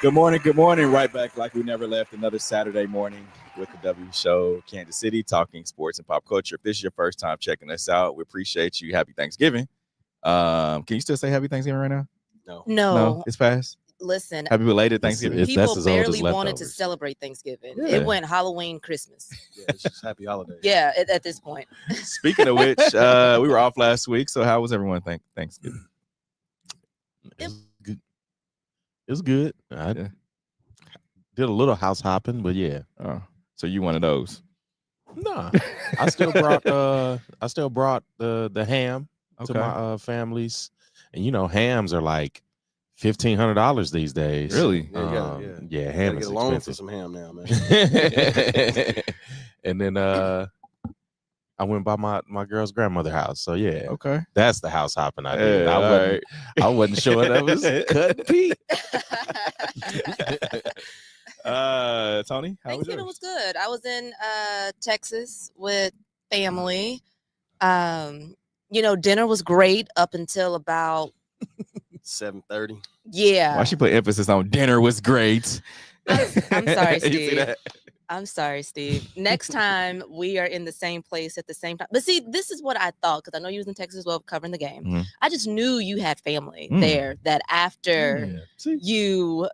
Good morning. Good morning. Right back like we never left. Another Saturday morning with the W Show, Kansas City, talking sports and pop culture. If this is your first time checking us out, we appreciate you. Happy Thanksgiving. Can you still say Happy Thanksgiving right now? No. It's past. Listen, Happy belated Thanksgiving. people barely wanted to celebrate Thanksgiving. Yeah. It went Halloween, Christmas. Yeah, it's just happy holidays. Yeah, at this point. Speaking of which, we were off last week. So how was everyone Thanksgiving? It's good. I did a little house hopping, but yeah. So you one of those? Nah, I still brought the ham to my families, and hams are like $1,500 these days. Really? Yeah. Ham is get a loan expensive. for some ham now, man. And then I went by my girl's grandmother's house. So yeah, that's the house hopping I did. I wasn't sure that was cut Pete. Tony, how Thanksgiving was good. I was in Texas with family. Dinner was great up until about 7:30. Yeah. Why she put emphasis on dinner was great? I'm sorry, Steve. I'm sorry, Steve. Next time we are in the same place at the same time. But see, this is what I thought, because I know you was in Texas as well, covering the game. Mm-hmm. I just knew you had family there, that after you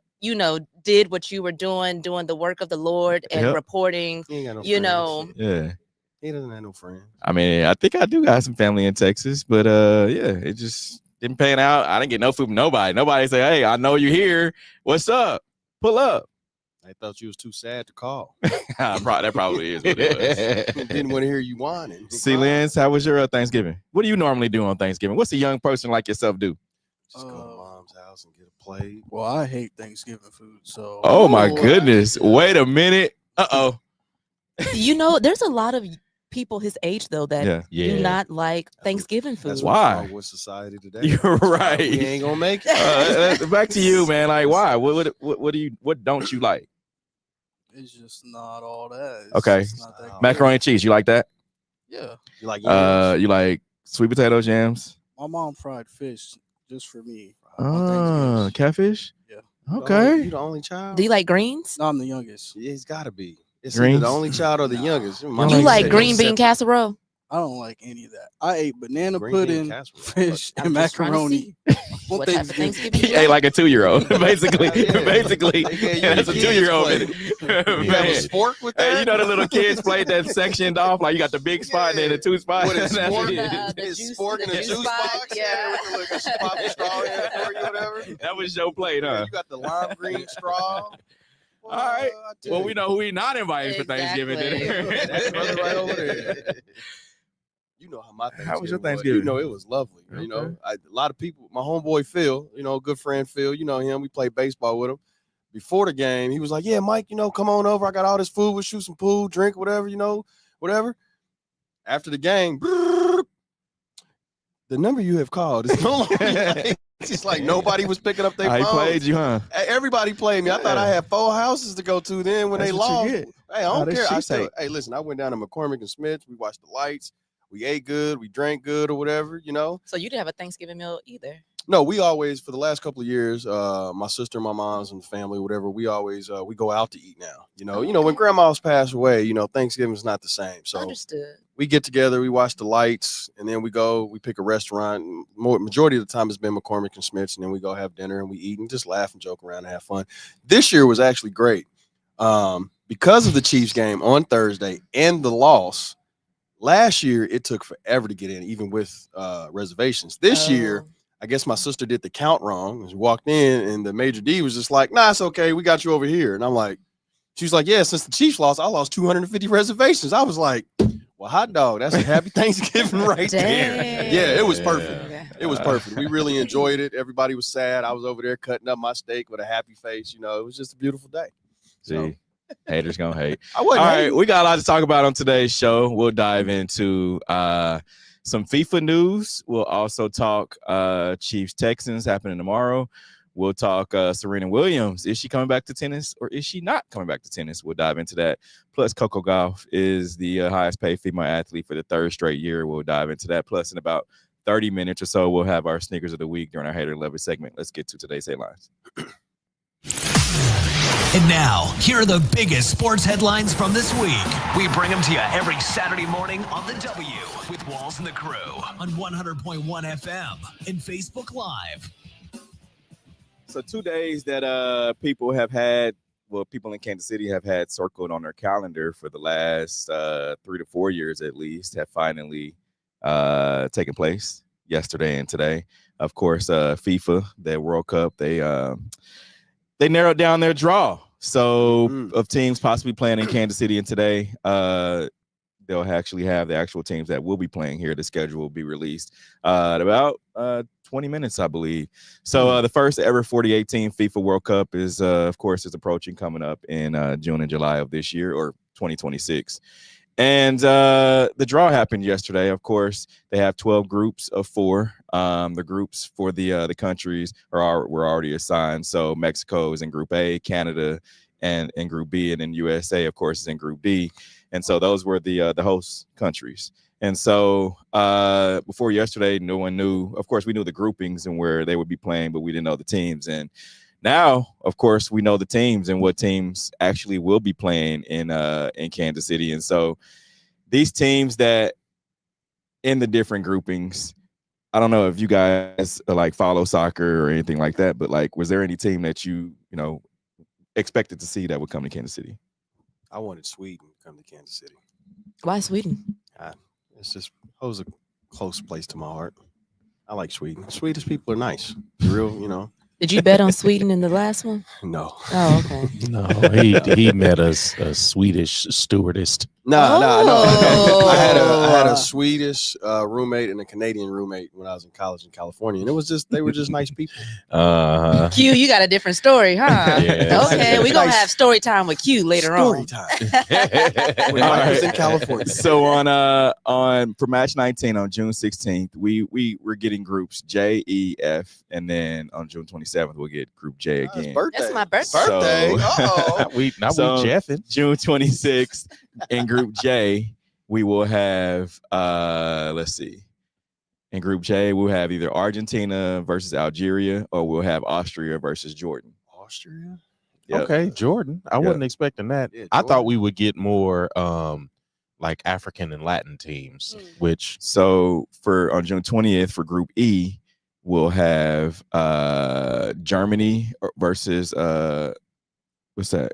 did what you were doing the work of the Lord and reporting, He ain't got no friends. Yeah. He doesn't have no friends. I mean, I think I do got some family in Texas, but it just didn't pan out. I didn't get no food from nobody. Nobody say, hey, I know you're here. What's up? Pull up. I thought you was too sad to call. That probably is what it was. Didn't want to hear you whining. See, Lance, how was your Thanksgiving? What do you normally do on Thanksgiving? What's a young person like yourself do? Just go to mom's house and get a plate. Well, I hate Thanksgiving food, so. Oh my goodness! Wait a minute. There's a lot of people his age though that do not like Thanksgiving food. That's why? With society today. You're right. We ain't gonna make it. Back to you, man. Like, why? What don't you like? It's just not all that. Macaroni and cheese. You like that? Yeah. You like yams? You like sweet potatoes, yams? My mom fried fish just for me. Catfish? Yeah. Okay. You the only child? Do you like greens? No, I'm the youngest. Yeah, he's got to be. It's greens? either the only child or the youngest. You like green bean casserole? I don't like any of that. I ate banana pudding, fish, and macaroni. What type of Thanksgiving? He ate like a 2-year-old, basically. Basically, that's a 2-year-old. You have a spork with that? Hey, the little kids played that sectioned off. Like you got the big spot and then the 2 spots. What is spork in the juice box? Yeah. Pop a straw in it for you, whatever. That was your plate, huh? You got the lime green straw. All right. Well, we know who we not inviting for Thanksgiving dinner. That brother right over there. You know how my Thanksgiving How was your Thanksgiving? It was lovely. Okay. A lot of people, my homeboy Phil, good friend Phil, you know him. We played baseball with him. Before the game, he was like, yeah, Mike, come on over. I got all this food. We'll shoot some pool, drink, whatever, whatever. After the game, the number you have called is no longer. It's like nobody was picking up their phones. I played you, huh? Everybody played me. I thought I had 4 houses to go to then when they lost. Hey, I don't care. Hey, listen, I went down to McCormick and Smith's. We watched the lights. We ate good. We drank good or whatever, So you didn't have a Thanksgiving meal either? No, we always, for the last couple of years, my sister, my mom's and family, whatever, we always, we go out to eat now. When grandma's passed away, Thanksgiving's not the same. So understood. We get together, we watch the lights, and then we pick a restaurant. Majority of the time it's been McCormick and Smith's, and then we go have dinner and we eat and just laugh and joke around and have fun. This year was actually great. Because of the Chiefs game on Thursday and the loss, last year it took forever to get in, even with reservations. This year, I guess my sister did the count wrong. She walked in and the Major D was just like, nah, it's okay. We got you over here. And I'm like, she's like, yeah, since the Chiefs lost, I lost 250 reservations. I was like, well, hot dog, that's a happy Thanksgiving right there. Yeah, it was perfect. Yeah. It was perfect. We really enjoyed it. Everybody was sad. I was over there cutting up my steak with a happy face. It was just a beautiful day. See, haters gonna hate. I wasn't All hating. right, we got a lot to talk about on today's show. We'll dive into some FIFA news. We'll also talk Chiefs Texans happening tomorrow. We'll talk Serena Williams. Is she coming back to tennis or is she not coming back to tennis? We'll dive into that. Plus, Coco Gauff is the highest paid female athlete for the 3rd straight year. We'll dive into that. Plus, in about 30 minutes or so, we'll have our sneakers of the week during our Hater Love It segment. Let's get to today's headlines. And now, here are the biggest sports headlines from this week. We bring them to you every Saturday morning on The W with Walls and the Crew on 100.1 FM and Facebook Live. So 2 days that people in Kansas City have had circled on their calendar for the last 3 to 4 years at least have finally taken place yesterday and today. Of course, FIFA, their World Cup, they narrowed down their draw. So of teams possibly playing in Kansas City, and today they'll actually have the actual teams that will be playing here. The schedule will be released in about 20 minutes, I believe. So the first ever 48-team FIFA World Cup is, of course, is approaching, coming up in June and July of this year, or 2026. And the draw happened yesterday. Of course, they have 12 groups of 4. The groups for the countries were already assigned. So Mexico is in Group A, Canada and in Group B, and then USA, of course, is in Group D. And so those were the host countries. And so before yesterday, no one knew. Of course, we knew the groupings and where they would be playing, but we didn't know the teams. And now, of course, we know the teams and what teams actually will be playing in Kansas City. And so these teams that in the different groupings, I don't know if you guys like follow soccer or anything like that, but like, was there any team that you expected to see that would come to Kansas City? I wanted Sweden to come to Kansas City. Why Sweden? It's just holds a close place to my heart. I like Sweden. Swedish people are nice. Real, Did you bet on Sweden in the last one? No. Oh, okay. No, he met a Swedish stewardess. No. Oh. I had a Swedish roommate and a Canadian roommate when I was in college in California, and they were just nice people. Q, you got a different story, huh? Yeah. Okay, we're gonna have story time with Q later on. Story time. When I was in California. So on for match 19 on June 16th, we're getting groups J, E, F, and then on June 27th we'll get Group J again. That's my birthday. Birthday. Not Jeffin. June 26th in Group J, we will have let's see. In Group J, we'll have either Argentina versus Algeria, or we'll have Austria versus Jordan. Austria? Yep. Okay, Jordan. I wasn't expecting that. Yeah, I thought we would get more like African and Latin teams, which so on June 20th for Group E, we'll have Germany versus what's that?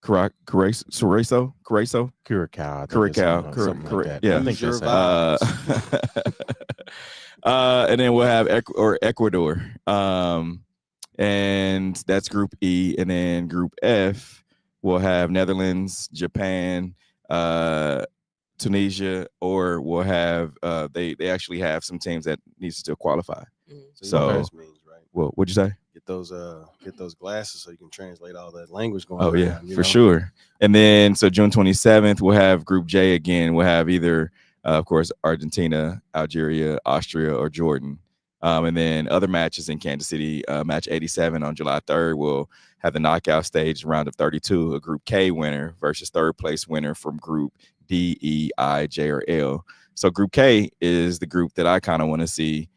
Curacao. Yeah, I think that's and then we'll have Ecuador, and that's Group E. And then Group F, we'll have Netherlands, Japan, Tunisia, or we'll have they actually have some teams that need to still qualify. So means, right? Well, what'd you say? Get those glasses so you can translate all that language going on. Oh yeah, for sure. And then so June 27th, we'll have Group J again. We'll have either of course Argentina, Algeria, Austria, or Jordan. And then other matches in Kansas City, match 87 on July 3rd, we'll have the knockout stage round of 32, a Group K winner versus third place winner from Group D, E, I, J, or L. So Group K is the group that I kind of want to see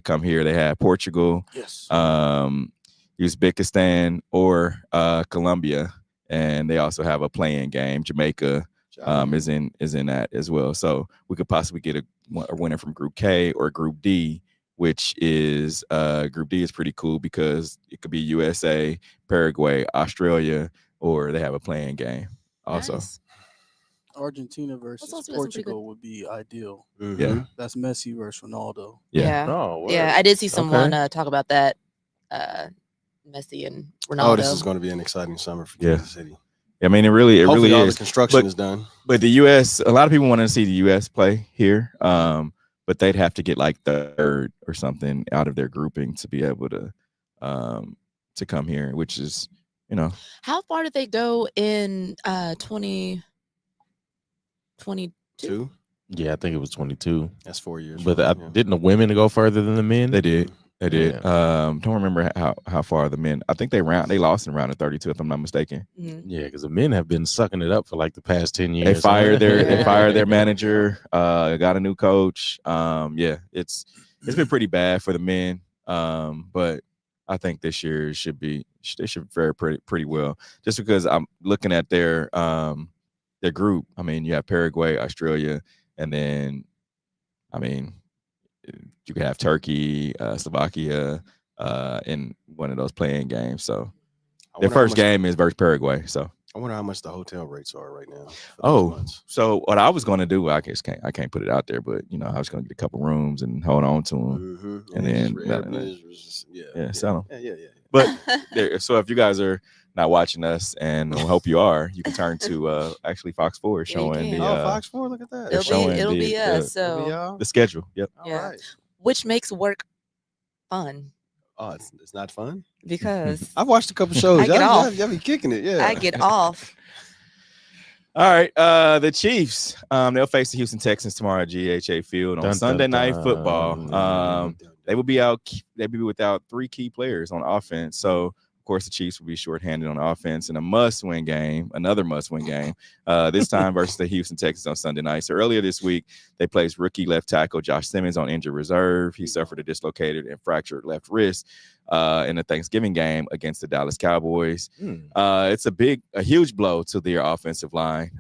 come here. They have Portugal, Uzbekistan, or Colombia, and they also have a play-in game. Jamaica is in that as well. So we could possibly get a winner from Group K or Group D, which is Group D is pretty cool because it could be USA, Paraguay, Australia, or they have a play-in game also. Nice. Argentina versus Portugal would be ideal. Mm-hmm. Yeah, that's Messi versus Ronaldo. Yeah. Oh, yeah. I did see someone talk about that. Messi and Ronaldo. Oh, this is going to be an exciting summer for Kansas City. I mean, it really all is. The construction is done. But the U.S., a lot of people want to see the U.S. play here, but they'd have to get like third or something out of their grouping to be able to come here, which is, How far did they go in 2022? Yeah, I think it was 22. That's 4 years. But didn't the women go further than the men? They did. They did. Yeah. Don't remember how far the men. I think they lost in round of 32, if I'm not mistaken. Mm-hmm. Yeah, because the men have been sucking it up for like the past 10 years. They fired their manager. Got a new coach. It's been pretty bad for the men. But I think this year should be they should fare pretty well. Just because I'm looking at their group. I mean, you have Paraguay, Australia, and then, I mean, you could have Turkey, Slovakia in one of those playing games. So their first game is versus Paraguay. So I wonder how much the hotel rates are right now. So what I was going to do, I can't put it out there, but I was going to get a couple rooms and hold on to them, and then sell them. Yeah. But so if you guys are not watching us, and I hope you are, you can turn to actually Fox 4 is showing the Fox 4. Look at that. It'll be us. So the schedule. Yep. Yeah. Right. Which makes work fun. Oh, it's not fun because I've watched a couple shows. Y'all be kicking it. Yeah, I get off. All right, the Chiefs. They'll face the Houston Texans tomorrow at GEHA Field on Sunday Night Football. They will be out. They will be without 3 key players on offense. So, of course, the Chiefs will be shorthanded on offense in a must-win game, another must-win game, this time versus the Houston Texans on Sunday night. So earlier this week, they placed rookie left tackle Josh Simmons on injured reserve. He suffered a dislocated and fractured left wrist in the Thanksgiving game against the Dallas Cowboys. It's a huge blow to their offensive line.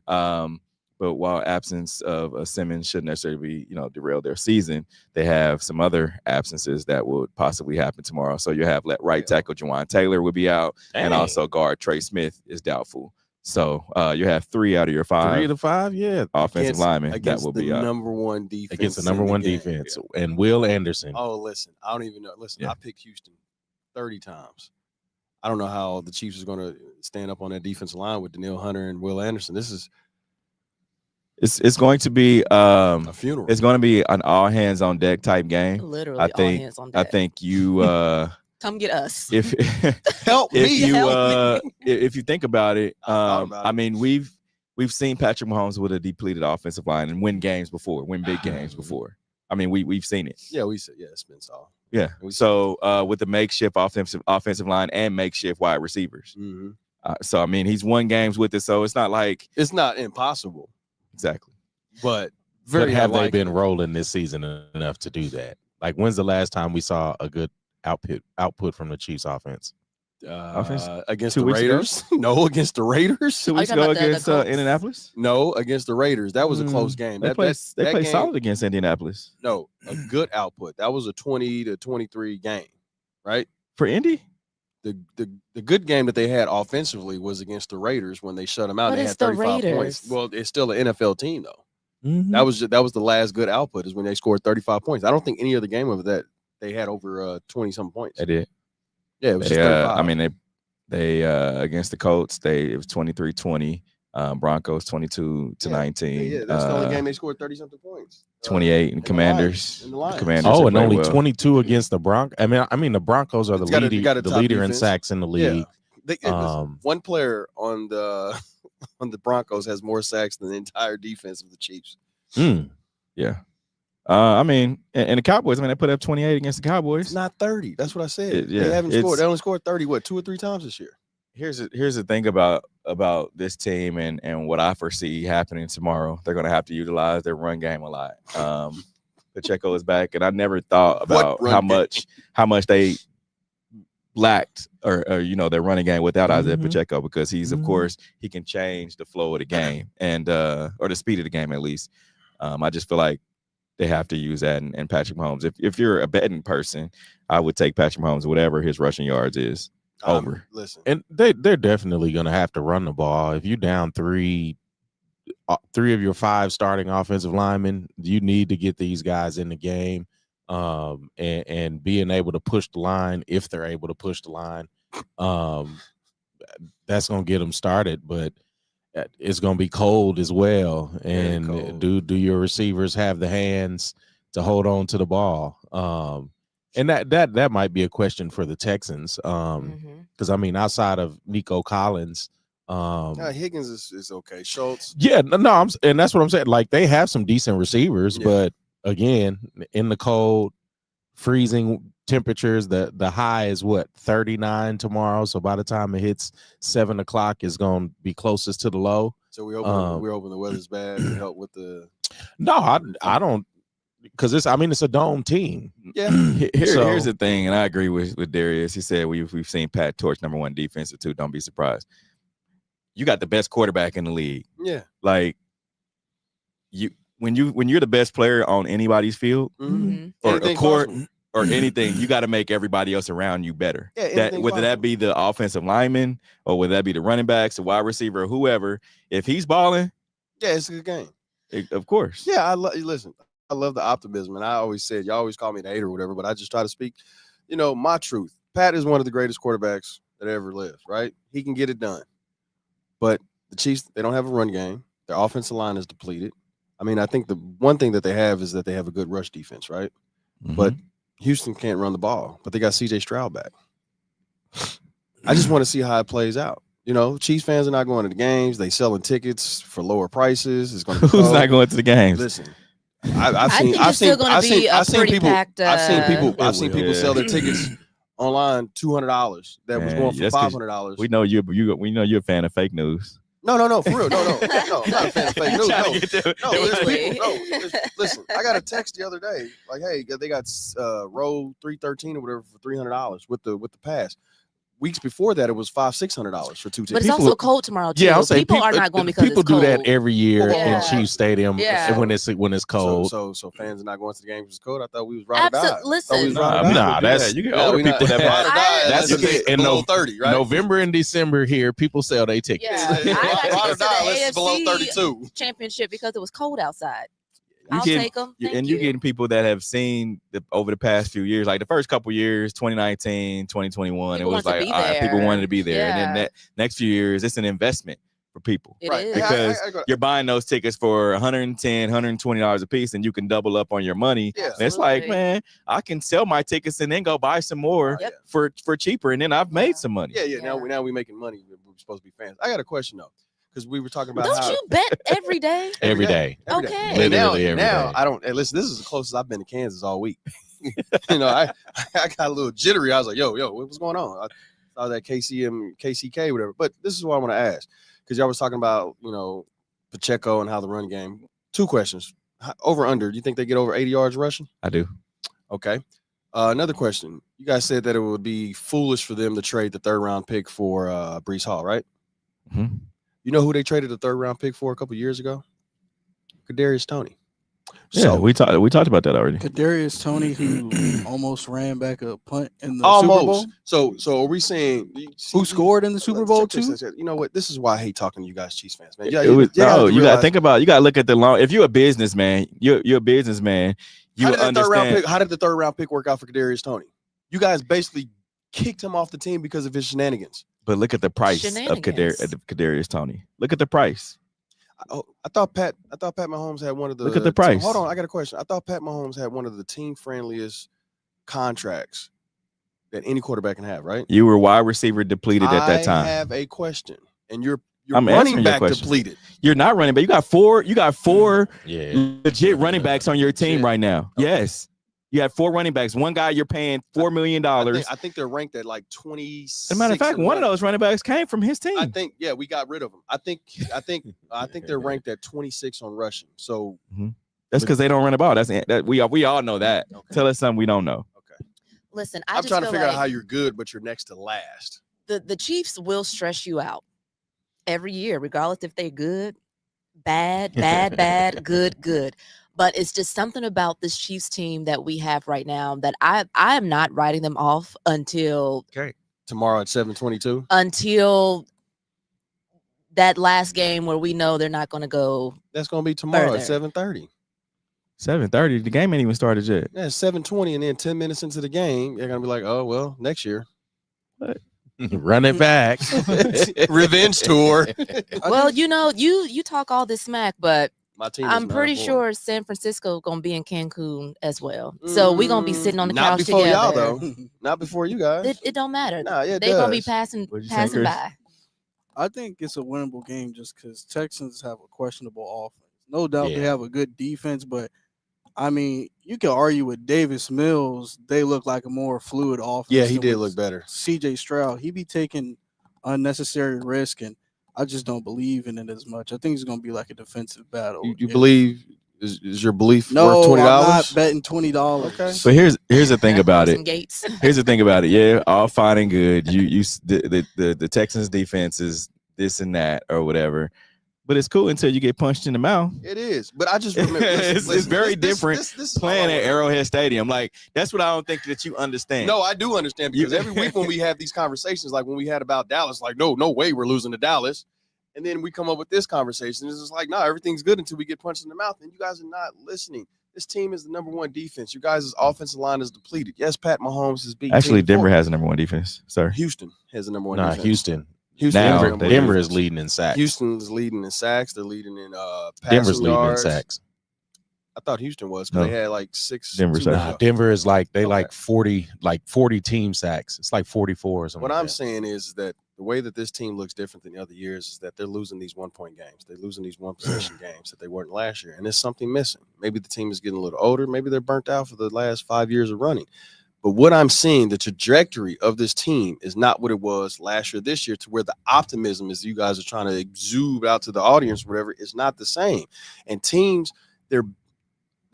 But while absence of Simmons shouldn't necessarily be, derail their season, they have some other absences that would possibly happen tomorrow. So you have right tackle Jawan Taylor will be out, and also guard Trey Smith is doubtful. So you have 3 out of your 5. 3 of the 5, offensive linemen that will be out. Number one defense against the number one defense, and Will Anderson. Oh, listen, I don't even know. Listen, I picked Houston 30 times. I don't know how the Chiefs is going to stand up on that defensive line with Danielle Hunter and Will Anderson. This is. It's going to be a funeral. It's going to be an all hands on deck type game. Literally, all hands on deck. I think you come get us. If help me, if you think about it, I mean we've seen Patrick Mahomes with a depleted offensive line and win games before, win big games before. I mean we've seen it. Yeah, it's been so. Yeah. So with the makeshift offensive line and makeshift wide receivers. So I mean he's won games with it. So it's not like it's not impossible. Exactly. But have they been rolling this season enough to do that? Like, when's the last time we saw a good output from the Chiefs offense? Against the Raiders? No, against the Raiders. 2 weeks ago against Indianapolis? No, against the Raiders. That was a close game. They played solid against Indianapolis. No, a good output. That was a 20-23 game, right? For Indy? The good game that they had offensively was against the Raiders when they shut them out. They had 35 points. Well, it's still an NFL team though. That was the last good output is when they scored 35 points. I don't think any other game of that they had over 20-something points. They did. Yeah, it was just 35. I mean they against the Colts it was 23-20. Broncos 22-19. Yeah, that's the only game they scored 30-something points. 28 and Commanders. The Lions. Commanders and only 22 against the Broncos. I mean the Broncos are the leader in sacks in the league. Yeah. One player on the Broncos has more sacks than the entire defense of the Chiefs. Yeah. I mean, and the Cowboys, they put up 28 against the Cowboys. Not 30. That's what I said. They haven't scored. They only scored 30, 2 or 3 times this year. Here's the thing about this team and what I foresee happening tomorrow. They're going to have to utilize their run game a lot. Pacheco is back, and I never thought about how much they lacked or their running game without Isaiah Pacheco, because he's of course he can change the flow of the game and or the speed of the game at least. I just feel like they have to use that and Patrick Mahomes. If you're a betting person, I would take Patrick Mahomes whatever his rushing yards is. Over. Listen, and they're definitely going to have to run the ball. If you down 3 of your 5 starting offensive linemen, you need to get these guys in the game, and being able to push the line if they're able to push the line. That's going to get them started, but it's going to be cold as well. And do your receivers have the hands to hold on to the ball? And that might be a question for the Texans, because outside of Nico Collins, Higgins is okay. Schultz, and that's what I'm saying. Like, they have some decent receivers, but again, in the cold, freezing temperatures, the high is 39 tomorrow. So by the time it hits 7 o'clock, it's going to be closest to the low. So we're hoping the weather's bad to help with the. No, I don't. because it's a dome team. Yeah. Here's the thing, and I agree with Darius. He said we've seen Pat torch number one defensive too. Don't be surprised. You got the best quarterback in the league. Yeah. Like when you're the best player on anybody's field or a court or anything, you got to make everybody else around you better. Yeah, whether that be the offensive lineman or whether that be the running backs, the wide receiver, or whoever, if he's balling, yeah, it's a good game. Of course. Yeah, I love the optimism, and I always said, y'all always call me the hater or whatever, but I just try to speak, my truth. Pat is one of the greatest quarterbacks that ever lived, right? He can get it done. But the Chiefs, they don't have a run game. Their offensive line is depleted. I mean, I think the one thing that they have is that they have a good rush defense, right? Mm-hmm. But Houston can't run the ball, but they got C.J. Stroud back. I just want to see how it plays out. Chiefs fans are not going to the games. They selling tickets for lower prices. It's going to be who's not going to the games? Listen, I've seen people sell their tickets online $200 that was going for $500. We know you're a fan of fake news. No, for real. No, I'm not a fan of fake news. Listen, I got a text the other day, like, hey, they got row 313 or whatever for $300 with the pass. Weeks before that, it was $500-$600 for 2 tickets. But it's also cold tomorrow too. Yeah, I'll say people are not going because people it's cold. do that every year in Chiefs Stadium when it's cold. So fans are not going to the games because it's cold. I thought we was right about. Listen, you get older people that buy. That's the thing. In below 30, right? November and December here, people sell their tickets. Yeah, I got to the below 32 championship because it was cold outside. I'll take them. And you're getting people that have seen over the past few years, like the first couple years, 2019, 2021, it was like people wanted to be there. Yeah. And then that next few years, it's an investment for people. It is. Because you're buying those tickets for $110, $120 a piece, and you can double up on your money. Yeah, it's like, man, I can sell my tickets and then go buy some more for cheaper, and then I've made some money. Yeah. Now we're making money. We're supposed to be fans. I got a question though. Because we were talking about Don't you bet every day? Every day. Okay. Literally every day. I don't. And listen, this is the closest I've been to Kansas all week. I got a little jittery. I was like, yo, what's going on? I was at KCK, whatever. But this is what I want to ask. Because y'all was talking about, Pacheco and how the run game. 2 questions. Over, under. Do you think they get over 80 yards rushing? I do. Okay. Another question. You guys said that it would be foolish for them to trade the 3rd round pick for Breece Hall, right? Mm-hmm. You know who they traded the 3rd round pick for a couple years ago? Kadarius Toney. So we talked about that already. Kadarius Toney, who almost ran back a punt in the Super Bowl. So are we saying who scored in the Super Bowl too? You know what? This is why I hate talking to you guys, Chiefs fans, man. You gotta think about. You gotta look at the long. If you're a businessman, you're a businessman. You understand. How did the 3rd round pick work out for Kadarius Toney? You guys basically kicked him off the team because of his shenanigans. But look at the price of Kadarius Toney. Look at the price. I thought Pat Mahomes had one of the. Look at the price. Hold on, I got a question. I thought Pat Mahomes had one of the team friendliest contracts that any quarterback can have, right? You were wide receiver depleted at that time. I have a question, and you're running back depleted. You're not running back. You got four legit running backs on your team right now. Okay. Yes. You have 4 running backs. One guy you're paying $4 million. I think they're ranked at like 26. As a matter of fact, one of those running backs came from his team. I think, we got rid of him. I think they're ranked at 26 on rushing. So that's because they don't run the ball. We all know that. Okay. Tell us something we don't know. Okay. Listen, I'm trying to figure out how you're good, but you're next to last. The Chiefs will stress you out every year, regardless if they're good, bad, good. But it's just something about this Chiefs team that we have right now that I am not writing them off until tomorrow at 7:22. Until that last game where we know they're not going to go. That's going to be tomorrow further. At 7:30. 7:30. The game ain't even started yet. Yeah, 7:20, and then 10 minutes into the game, they're going to be like, "Oh well, next year." What? Run it back. Revenge tour. Well, you talk all this smack, but my team I'm pretty sure San Francisco gonna be in Cancun as well. So we're gonna be sitting on the couch together. Not before y'all, though. Not before you guys. It don't matter. Nah, they're gonna be passing by. I think it's a winnable game just because Texans have a questionable offense. No doubt they have a good defense, but I mean, you can argue with Davis Mills. They look like a more fluid offense. Yeah, he did look better. C.J. Stroud, he be taking unnecessary risk, and I just don't believe in it as much. I think it's going to be like a defensive battle. You believe Is your belief No, worth $20? I'm not betting $20. Okay. But here's the thing about Some it. Gates. Here's the thing about it. Yeah, all fine and good. The Texans defense is this and that or whatever. But it's cool until you get punched in the mouth. It is. But I just remember it's very different playing at Arrowhead Stadium. Like, that's what I don't think that you understand. No, I do understand, because every week when we have these conversations, like when we had about Dallas, like, no way we're losing to Dallas. And then we come up with this conversation. It's just like, no, everything's good until we get punched in the mouth. And you guys are not listening. This team is the number one defense. You guys' offensive line is depleted. Yes, Pat Mahomes is beating. Actually, Denver has the number one defense, sir. Houston has the number one defense. Houston. Now, Denver is leading in sacks. Houston's leading in sacks. They're leading in Denver's passing leading yards. in sacks. I thought Houston was, because they had like 6. Denver is like like 40 team sacks. It's like 44 or something. What like I'm that. saying is that the way that this team looks different than the other years is that they're losing these 1-point games. They're losing these one possession games that they weren't last year. And there's something missing. Maybe the team is getting a little older. Maybe they're burnt out for the last 5 years of running. But what I'm seeing, the trajectory of this team is not what it was last year, this year, to where the optimism is you guys are trying to exude out to the audience, whatever, is not the same. And teams, the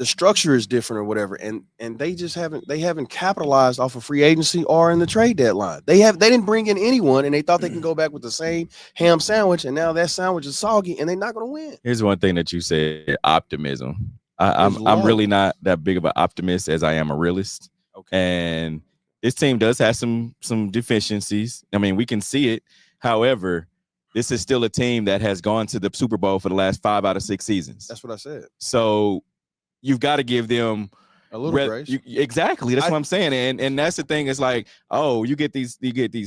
structure is different or whatever, and they just haven't capitalized off of free agency or in the trade deadline. They didn't bring in anyone, and they thought they can go back with the same ham sandwich, and now that sandwich is soggy, and they're not going to win. Here's one thing that you said: optimism. I'm really not that big of an optimist as I am a realist. Okay. And this team does have some deficiencies. I mean, we can see it. However, this is still a team that has gone to the Super Bowl for the last 5 out of 6 seasons. That's what I said. So you've got to give them a little grace. Exactly. That's what I'm saying. And that's the thing. It's like, oh, you get these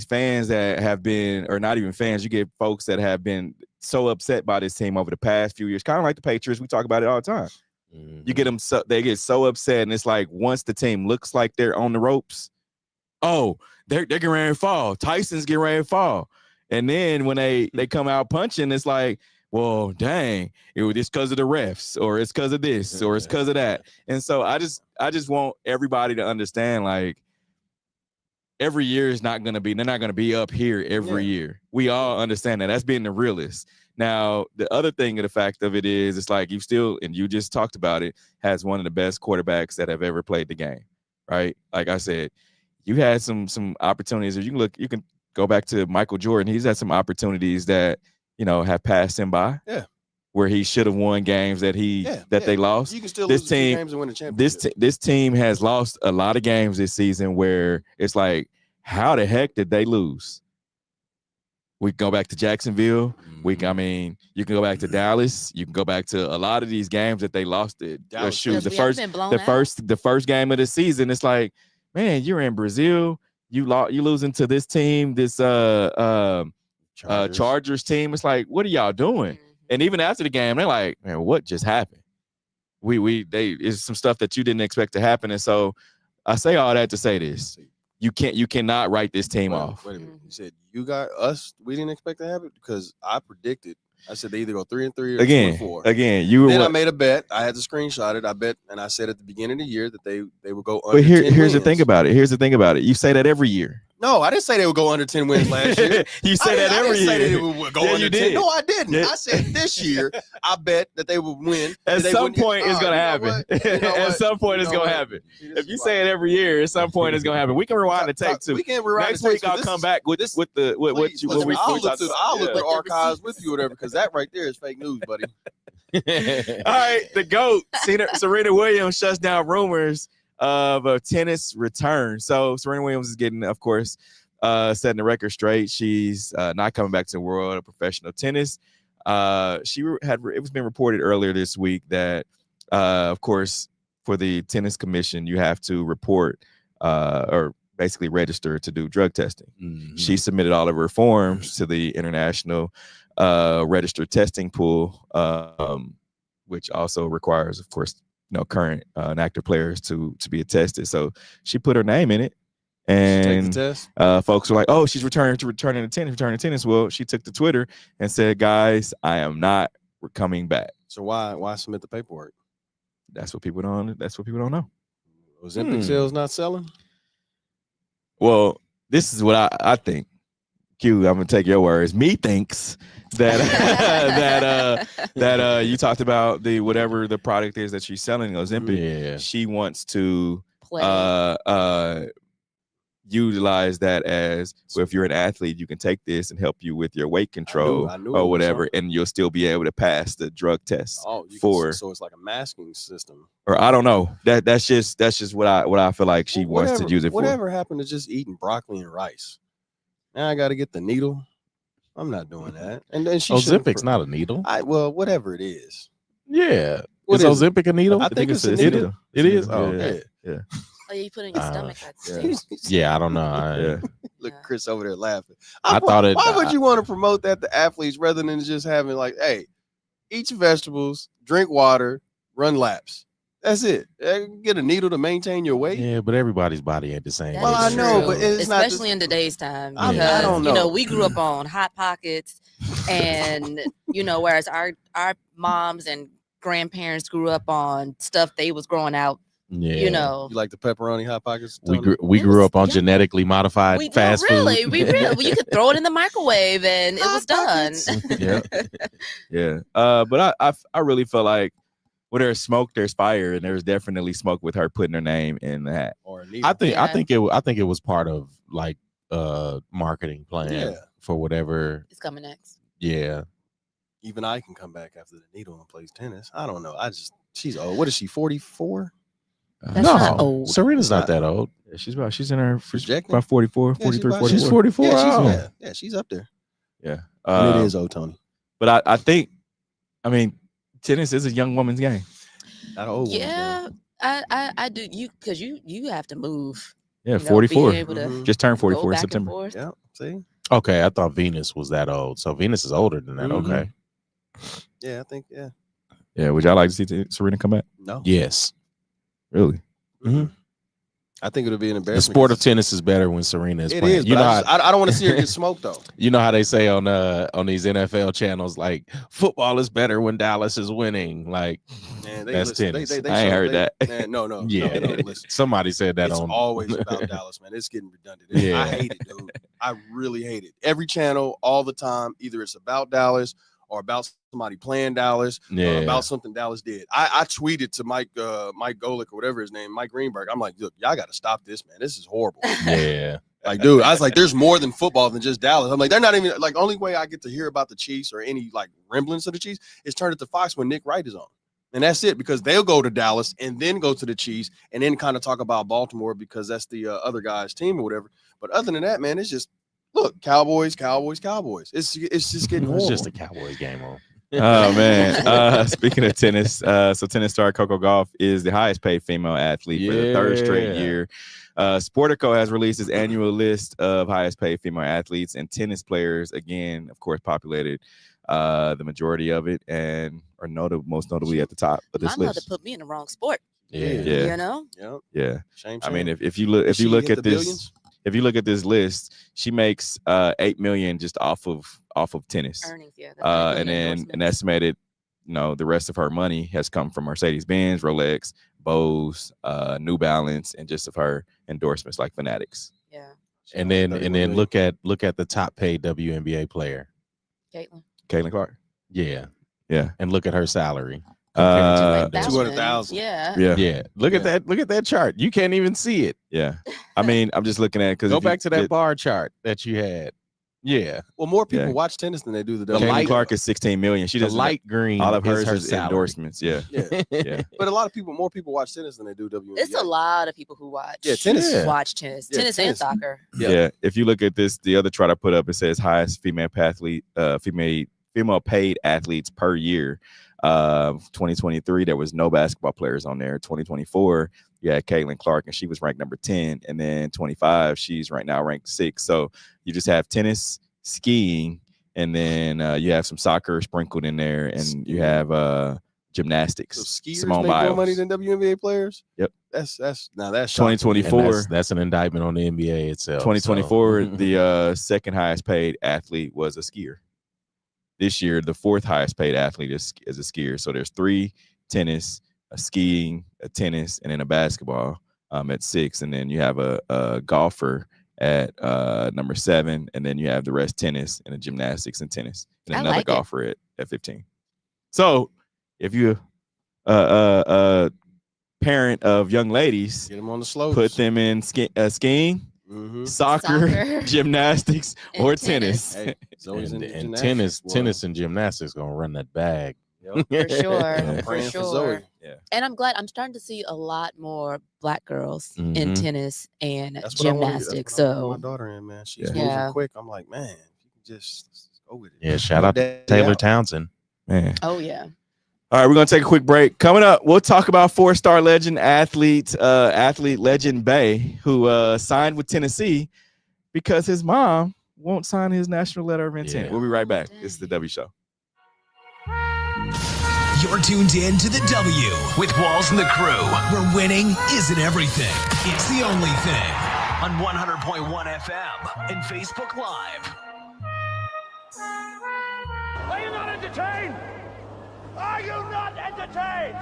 fans that have been, or not even fans, you get folks that have been so upset by this team over the past few years, kind of like the Patriots. We talk about it all the time. You get them, they get so upset, and it's like once the team looks like they're on the ropes, oh, they're getting ready to fall. Tyson's getting ready to fall, and then when they come out punching, it's like, well, dang, it's because of the refs, or it's because of this, or it's because of that. And so I just want everybody to understand, like, every year is not going to be, they're not going to be up here every year. We all understand that. That's being the realist. Now, the other thing of the fact of it is, it's like you still, and you just talked about it, has one of the best quarterbacks that have ever played the game, right? Like I said, you had some opportunities. You can go back to Michael Jordan. He's had some opportunities that, have passed him by. Yeah. Where he should have won games that they lost. You can still lose 2 games and win a championship. This team has lost a lot of games this season where it's like, how the heck did they lose? We can go back to Jacksonville. You can go back to Dallas. You can go back to a lot of these games that they lost. The first game of the season. It's like, man, you're in Brazil. You losing to this team, this Chargers team. It's like, what are y'all doing? And even after the game, they're like, man, what just happened? It's some stuff that you didn't expect to happen. And so I say all that to say this. You cannot write this team off. Wait a minute. You said you got us. We didn't expect to have it, because I predicted. I said they either go 3-3 or 2-4. Again, I made a bet. I had to screenshot it. I bet, and I said at the beginning of the year that they would go under. But 10 here's wins. the thing about it. You say that every year. No, I didn't say they would go under 10 wins last year. You say that every year. I didn't say they would go under 10. No, I didn't. I said this year, I bet that they would win. At some point, it's going to happen. At some point, it's going to happen. If you say it every year, at some point, it's going to happen. We can rewind the tape, too. We can rewind Next week, I'll come back with what we I'll look through the archives with you, whatever, because that right there is fake news, buddy. All right, the GOAT, Serena Williams, shuts down rumors of a tennis return. So Serena Williams is getting, of course, setting the record straight. She's not coming back to the world of professional tennis. It was been reported earlier this week that, of course, for the tennis commission, you have to report or basically register to do drug testing. Mm-hmm. She submitted all of her forms to the international registered testing pool, which also requires, of course, current and active players to be attested. So she put her name in it, and folks were like, "Oh, she's returning to tennis." Well, she took to Twitter and said, "Guys, I am not coming back." So why submit the paperwork? That's what people don't know. Ozempic sales not selling? Well, this is what I think. Q, I'm gonna take your words. Me thinks that that you talked about the whatever the product is that she's selling, Ozempic. Yeah. She wants to Play. utilize that as well, if you're an athlete, you can take this and help you with your weight control I knew or it was whatever, something. and you'll still be able to pass the drug test. Oh, you for can see, so it's like a masking system. or I don't know. That's just what I feel like she wants to use it for. Whatever happened to just eating broccoli and rice? Now I got to get the needle. I'm not doing that. And then she Ozempic's not a needle. Well, whatever it is. Yeah. What is is it? Ozempic a needle? I think it's a needle. needle. It is. Yeah. Oh, okay. Yeah. Oh, you put it in your stomach. Yeah. Yeah, I don't know. Yeah. Look, Chris over there laughing. I thought it. Why would you want to promote that to athletes rather than just having like, hey, eat your vegetables, drink water, run laps. That's it. Get a needle to maintain your weight. Yeah, but everybody's body ain't the same. That Well, is I know, true. but it's not especially in today's time. I Because, don't you know, know. we grew up on Hot Pockets, and whereas our moms and grandparents grew up on stuff they was growing out. Yeah. You like the pepperoni Hot Pockets? We Tony? grew up on yeah. genetically modified fast really, food. we really, you could throw it in the microwave and it was done. Yeah. But I really feel like where there's smoke, there's fire, and there's definitely smoke with her putting her name in the hat. Or a needle. I think it was part of like marketing plan for whatever. It's coming next. Yeah. Even I can come back after the needle and plays tennis. I don't know. She's old. What is she? 44? That's not old. Serena's not that old. Yeah, she's in her Projecting? about 44, Yeah, 43, 44. She's 44. Yeah, she's up there. Yeah. And it is old Tony. But I think, tennis is a young woman's game. Not old. Yeah, I do. Because you have to move. Yeah, be 44. able to Mhm. Just turned go 44 in back and September. forth. Yeah. See? Okay, I thought Venus was that old. So Venus is older than that. Mhm. Okay. Yeah, I think, yeah. Yeah, would y'all like to see Serena come back? No. Yes. Really? Mhm. I think it'll be an The embarrassment. sport of tennis is better when Serena is It playing. is, You but know how I don't want to see her get smoked though. you know how they say on these NFL channels, like football is better when Dallas is winning. Like Man, That's listen, tennis. I ain't heard that. Man, no, yeah, no, listen. somebody said that It's on. always about Dallas, man. It's getting redundant. Yeah. I hate it, dude. I really hate it. Every channel, all the time, either it's about Dallas or about somebody playing Dallas or Yeah. about something Dallas did. I tweeted to Mike Golick or whatever his name, Mike Greenberg. I'm like, look, y'all got to stop this, man. This is horrible. Yeah. Like, dude, I was like, there's more than football than just Dallas. I'm like, they're not even like only way I get to hear about the Chiefs or any like remnants of the Chiefs is turn it to Fox when Nick Wright is on. And that's it, because they'll go to Dallas and then go to the Chiefs and then kind of talk about Baltimore because that's the other guy's team or whatever. But other than that, man, it's just look, Cowboys. It's just getting horrible. It's just a Cowboys game on. Oh man. Speaking of tennis, so tennis star Coco Gauff is the highest paid female athlete for the third straight Yeah. year. Sportico has released its annual list of highest paid female athletes, and tennis players, again, of course, populated the majority of it and are most notably at the top of this My mother list. put me in the wrong sport. Yeah. Yeah. You know? Yep. Yeah. Shame. I mean, shame. if you look She at hit the this, billions? if you look at this list, she makes $8 million just off of tennis. Earnings, yeah. And then an estimated, the rest of her money has come from Mercedes-Benz, Rolex, Bose, New Balance, and just of her endorsements like Fanatics. Yeah. And then look at the top paid WNBA player. Caitlin Clark. Yeah. Yeah. And look at her salary. Uh, 200,000. Yeah. Yeah. Yeah. Look at that. Look at that chart. You can't even see it. Yeah. I mean, I'm just looking at it because Go back to that bar chart that you had. Yeah. Well, more people Yeah. watch tennis than they do the Caitlin WNBA. Clark is 16 million. She The doesn't light green. all of is hers her is salary. endorsements. Yeah. Yeah. Yeah. But more people watch tennis than they do WNBA. It's a lot of people who watch. Yeah, tennis. Yeah. Watch tennis. Yeah, Tennis and tennis. soccer. Yeah. If you look at this, the other chart I put up, it says highest female paid athletes per year. 2023, there was no basketball players on there. 2024, you had Caitlin Clark, and she was ranked number 10. And then 25, she's right now ranked 6. So you just have tennis, skiing, and then you have some soccer sprinkled in there, and you have gymnastics. So skiers Simone make more Biles. money than WNBA players. Yep. That's shocking. 2024. And that's an indictment on the NBA itself. 2024, the second highest paid athlete was a skier. This year, the fourth highest paid athlete is a skier. So there's 3 tennis, a skiing, a tennis, and then a basketball at 6. And then you have a golfer at number 7, and then you have the rest tennis and the gymnastics and tennis, and another golfer at 15. So if you parent of young ladies, get them on the slopes, put them in skiing, soccer, gymnastics, or tennis. Hey, and tennis and gymnastics gonna run that bag. Yep. For sure. For sure. Yeah. And I'm trying to see a lot more Black girls in tennis and gymnastics. So my daughter in, man, she's moving quick. I'm like, man, you can just go with it. Yeah, shout out to Taylor Townsend, man. Oh yeah. All right, we're gonna take a quick break. Coming up, we'll talk about 4-star legend athlete legend Bay, who signed with Tennessee because his mom won't sign his national letter of intent. We'll be right back. This is the W Show. You're tuned in to the W with Walls and the Crew, where winning isn't everything. It's the only thing. On 100.1 FM and Facebook Live. Are you not entertained? Are you not entertained?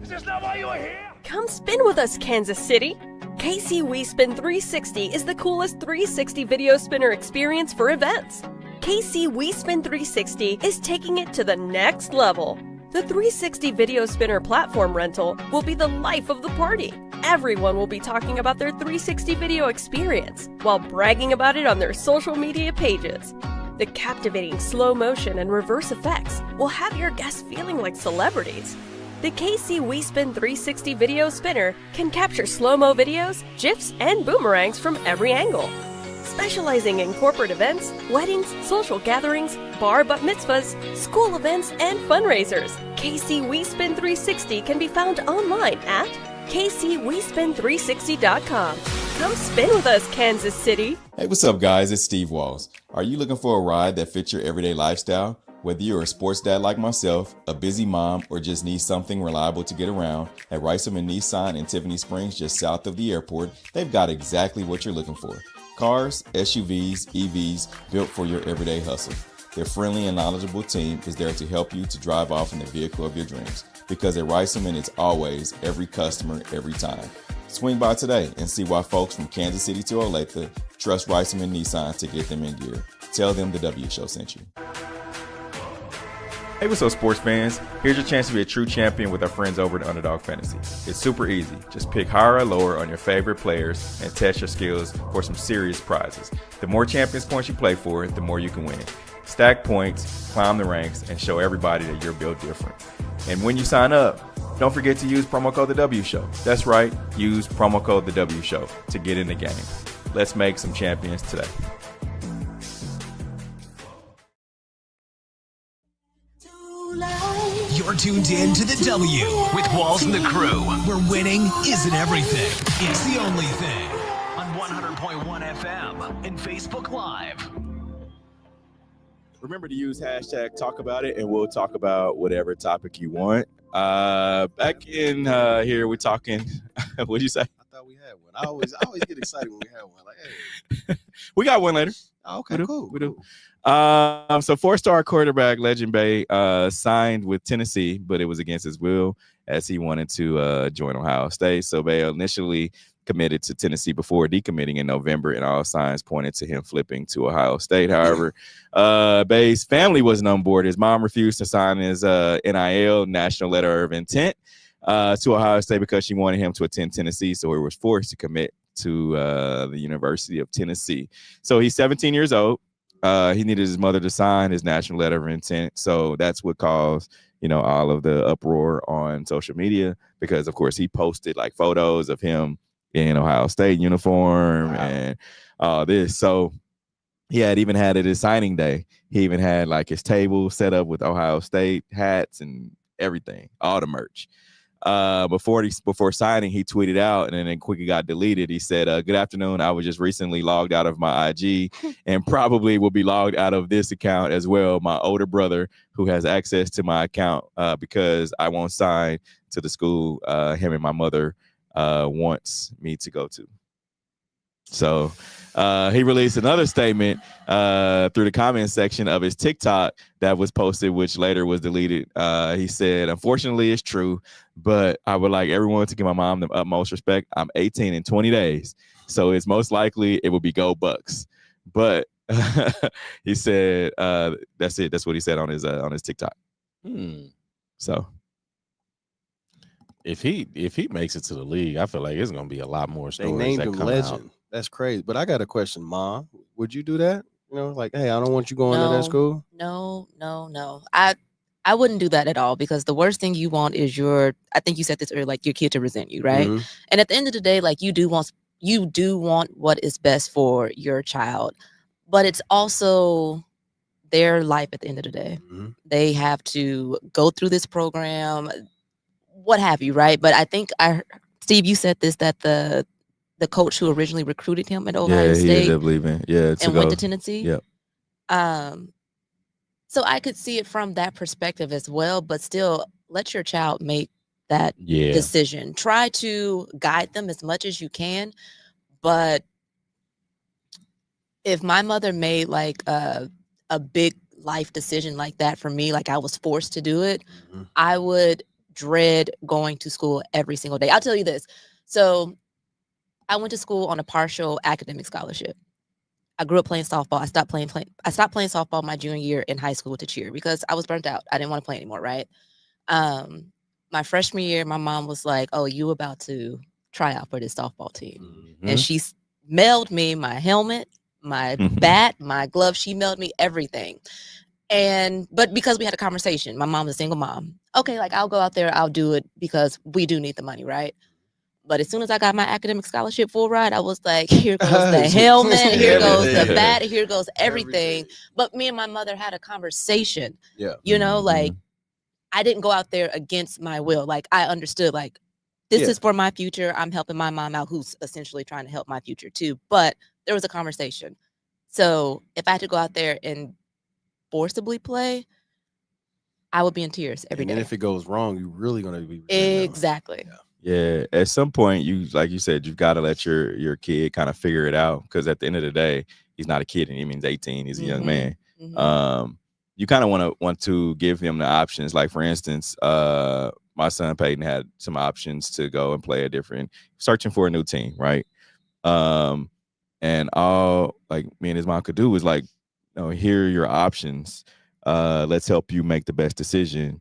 Is this not why you are here? Come spin with us, Kansas City. KC WeSpin 360 is the coolest 360 video spinner experience for events. KC WeSpin 360 is taking it to the next level. The 360 video spinner platform rental will be the life of the party. Everyone will be talking about their 360 video experience while bragging about it on their social media pages. The captivating slow motion and reverse effects will have your guests feeling like celebrities. The KC WeSpin 360 video spinner can capture slow-mo videos, GIFs, and boomerangs from every angle. Specializing in corporate events, weddings, social gatherings, bar bat mitzvahs, school events, and fundraisers, KC WeSpin 360 can be found online at kcwespin360.com. Come spin with us, Kansas City. Hey, what's up, guys? It's Steve Walls. Are you looking for a ride that fits your everyday lifestyle? Whether you're a sports dad like myself, a busy mom, or just need something reliable to get around, at Riceman Nissan in Tiffany Springs, just south of the airport, they've got exactly what you're looking for. Cars, SUVs, EVs, built for your everyday hustle. Their friendly and knowledgeable team is there to help you to drive off in the vehicle of your dreams. Because at Riceman, it's always every customer, every time. Swing by today and see why folks from Kansas City to Olathe trust Riceman Nissan to get them in gear. Tell them the W Show sent you. Hey, what's up, sports fans? Here's your chance to be a true champion with our friends over at Underdog Fantasy. It's super easy. Just pick higher or lower on your favorite players and test your skills for some serious prizes. The more Champions points you play for, the more you can win. Stack points, climb the ranks, and show everybody that you're built different. And when you sign up, don't forget to use promo code The W Show. That's right, use promo code The W Show to get in the game. Let's make some champions today. You're tuned in to the W with Walls and the Crew, where winning isn't everything. It's the only thing. On 100.1 FM and Facebook Live. Remember to use hashtag talk about it, and we'll talk about whatever topic you want. Back in here, we're talking. What'd you say? I thought we had one. I always get excited when we have one. Like, hey, we got one later. Oh, okay, cool. We do. So 4-star quarterback Legend Bay signed with Tennessee, but it was against his will as he wanted to join Ohio State. So Bay initially committed to Tennessee before decommitting in November, and all signs pointed to him flipping to Ohio State. However, Bay's family wasn't on board. His mom refused to sign his NIL, National Letter of Intent, to Ohio State because she wanted him to attend Tennessee, so he was forced to commit to the University of Tennessee. So he's 17 years old. He needed his mother to sign his National Letter of Intent, so that's what caused all of the uproar on social media, because of course he posted like photos of him in Ohio State uniform and all this. So he had even had it his signing day. He even had like his table set up with Ohio State hats and everything, all the merch. Before signing, he tweeted out, and then it quickly got deleted. He said, "Good afternoon. I was just recently logged out of my IG and probably will be logged out of this account as well. My older brother, who has access to my account because I won't sign to the school him and my mother wants me to go to." So he released another statement through the comment section of his TikTok that was posted, which later was deleted. He said, "Unfortunately, it's true, but I would like everyone to give my mom the utmost respect. I'm 18 in 20 days, So it's most likely it will be Go Bucks. But he said that's it. That's what he said on his TikTok. So if he makes it to the league, I feel like it's gonna be a lot more They stories named that him come legend. out. That's crazy. But I got a question, Mom. Would you do that? You know, like, hey, I don't want you going to that school. No. I wouldn't do that at all, because the worst thing you want is I think you said this earlier, like your kid to resent you, right? Mm-hmm. And at the end of the day, like you do want what is best for your child, but it's also their life at the end of the day. Mm-hmm. They have to go through this program, what have you, right? But I think Steve, you said this, that the coach who originally recruited him at Ohio he State ended up leaving. Yeah, and went to Tennessee. Yep. So I could see it from that perspective as well, but still let your child make that decision. Try to guide them as much as you can. But if my mother made like a big life decision like that for me, like I was forced to do it, I would dread going to school every single day. I'll tell you this. So I went to school on a partial academic scholarship. I grew up playing softball. I stopped playing softball my junior year in high school to cheer because I was burnt out. I didn't want to play anymore, right? My freshman year, my mom was like, "Oh, you about to try out for this softball team." And she mailed me my helmet, my bat, my glove. She mailed me everything. But because we had a conversation, my mom's a single mom. Okay, like I'll go out there, I'll do it because we do need the money, right? But as soon as I got my academic scholarship full ride, I was like, here goes the helmet, here goes the bat, here goes everything. But me and my mother had a conversation. Yeah. You know, like I didn't go out there against my will. Like I understood, like, this is for my future. I'm helping my mom out, who's essentially trying to help my future too. But there was a conversation. So if I had to go out there and forcibly play, I would be in tears every day. And if it goes wrong, you're really going to be exactly. Yeah, at some point, like you said, you've got to let your kid kind of figure it out, because at the end of the day, he's not a kid and he means 18. He's a young man. You kind of want to give him the options. Like for instance, my son Peyton had some options to go and play searching for a new team, right? And all like me and his mom could do was like, here are your options. Let's help you make the best decision.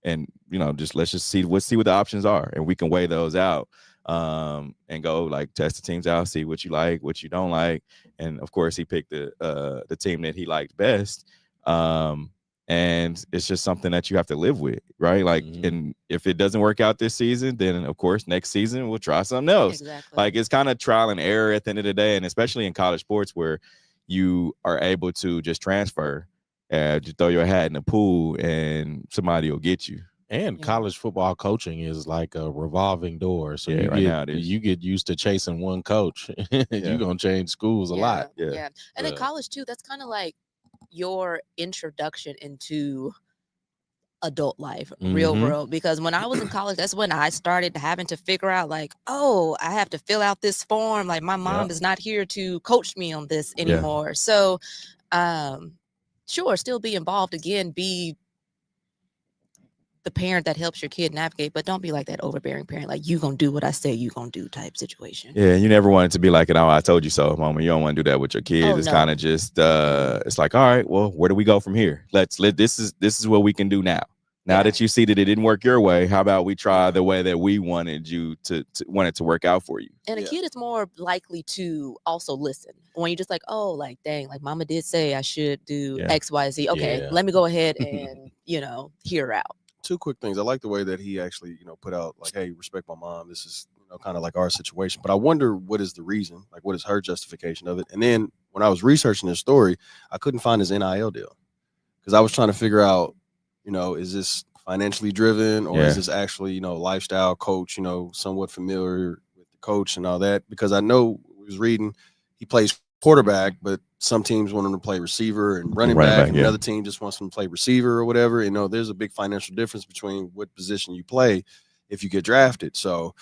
And let's just see what the options are, and we can weigh those out, and go like test the teams out, see what you like, what you don't like, and of course he picked the team that he liked best, and it's just something that you have to live with, right? Like, and if it doesn't work out this season, then of course next season we'll try something else. Exactly. Like it's kind of trial and error at the end of the day, and especially in college sports where you are able to just transfer. Just throw your hat in the pool and somebody will get you. And college football coaching is like a revolving door. So you get used to chasing one coach. You're going to change schools a lot. Yeah. And in college too, that's kind of like your introduction into adult life, real world. Because when I was in college, that's when I started having to figure out like, oh, I have to fill out this form. Like my mom is not here to coach me on this anymore. So, sure, still be involved again, be the parent that helps your kid navigate, but don't be like that overbearing parent, like you gonna do what I say you gonna do type situation. Yeah, you never want it to be like, I told you so, mama. You don't want to do that with your kids. It's kind of just it's like, all right, well, where do we go from here? This is what we can do now. Now that you see that it didn't work your way, how about we try the way that we wanted you to want it to work out for you? And a kid is more likely to also listen when you're just like, oh, like, dang, like mama did say I should do X, Y, Z. Okay, let me go ahead and, hear her out. Two quick things. I like the way that he actually, put out like, hey, respect my mom. This is, kind of like our situation. But I wonder what is the reason, like what is her justification of it? And then when I was researching his story, I couldn't find his NIL deal because I was trying to figure out, is this financially driven or is this actually, lifestyle coach, somewhat familiar with the coach and all that? Because I know we was reading, he plays quarterback, but some teams want him to play receiver and running back, and another team just wants him to play receiver or whatever. There's a big financial difference between what position you play if you get drafted. So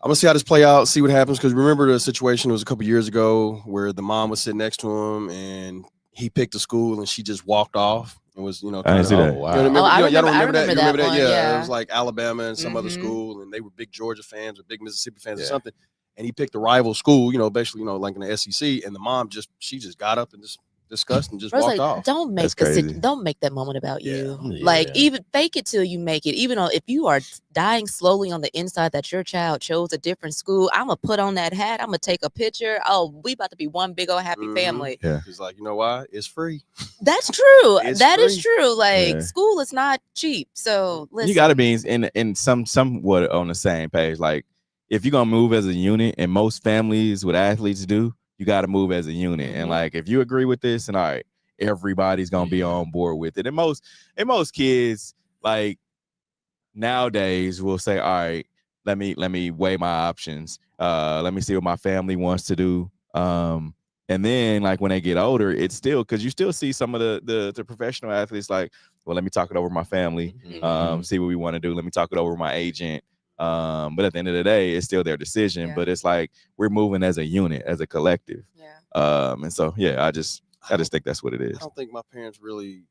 I'm gonna see how this play out, see what happens. Because remember the situation was a couple years ago where the mom was sitting next to him and he picked a school and she just walked off. It was, I didn't see that. Wow. Y'all don't remember that? You remember that? Yeah. It was like Alabama and some other school, and they were big Georgia fans or big Mississippi fans or something. and he picked a rival school, basically, like in the SEC, and the mom she just got up and just discussed and just walked off. Don't make don't make that moment about you. Like, even fake it till you make it. Even if you are dying slowly on the inside that your child chose a different school, I'm gonna put on that hat. I'm gonna take a picture. Oh, we about to be one big old happy family. Yeah, he's like, you know why? It's free. That's true. That free. is true. Like, school is not cheap. So listen. You got to be in somewhat on the same page. Like, if you're gonna move as a unit, and most families with athletes do, you got to move as a unit. And like, if you agree with this, and all right, everybody's gonna be on board with it. And most kids, like, nowadays will say, all right, let me weigh my options. Let me see what my family wants to do. And then, like, when they get older, it's still, because you still see some of the professional athletes like, well, let me talk it over with my family, see what we want to do. Let me talk it over with my agent. But at the end of the day, it's still their decision. But it's like, we're moving as a unit, as a collective. And so, I just think that's what it is. I don't think my parents really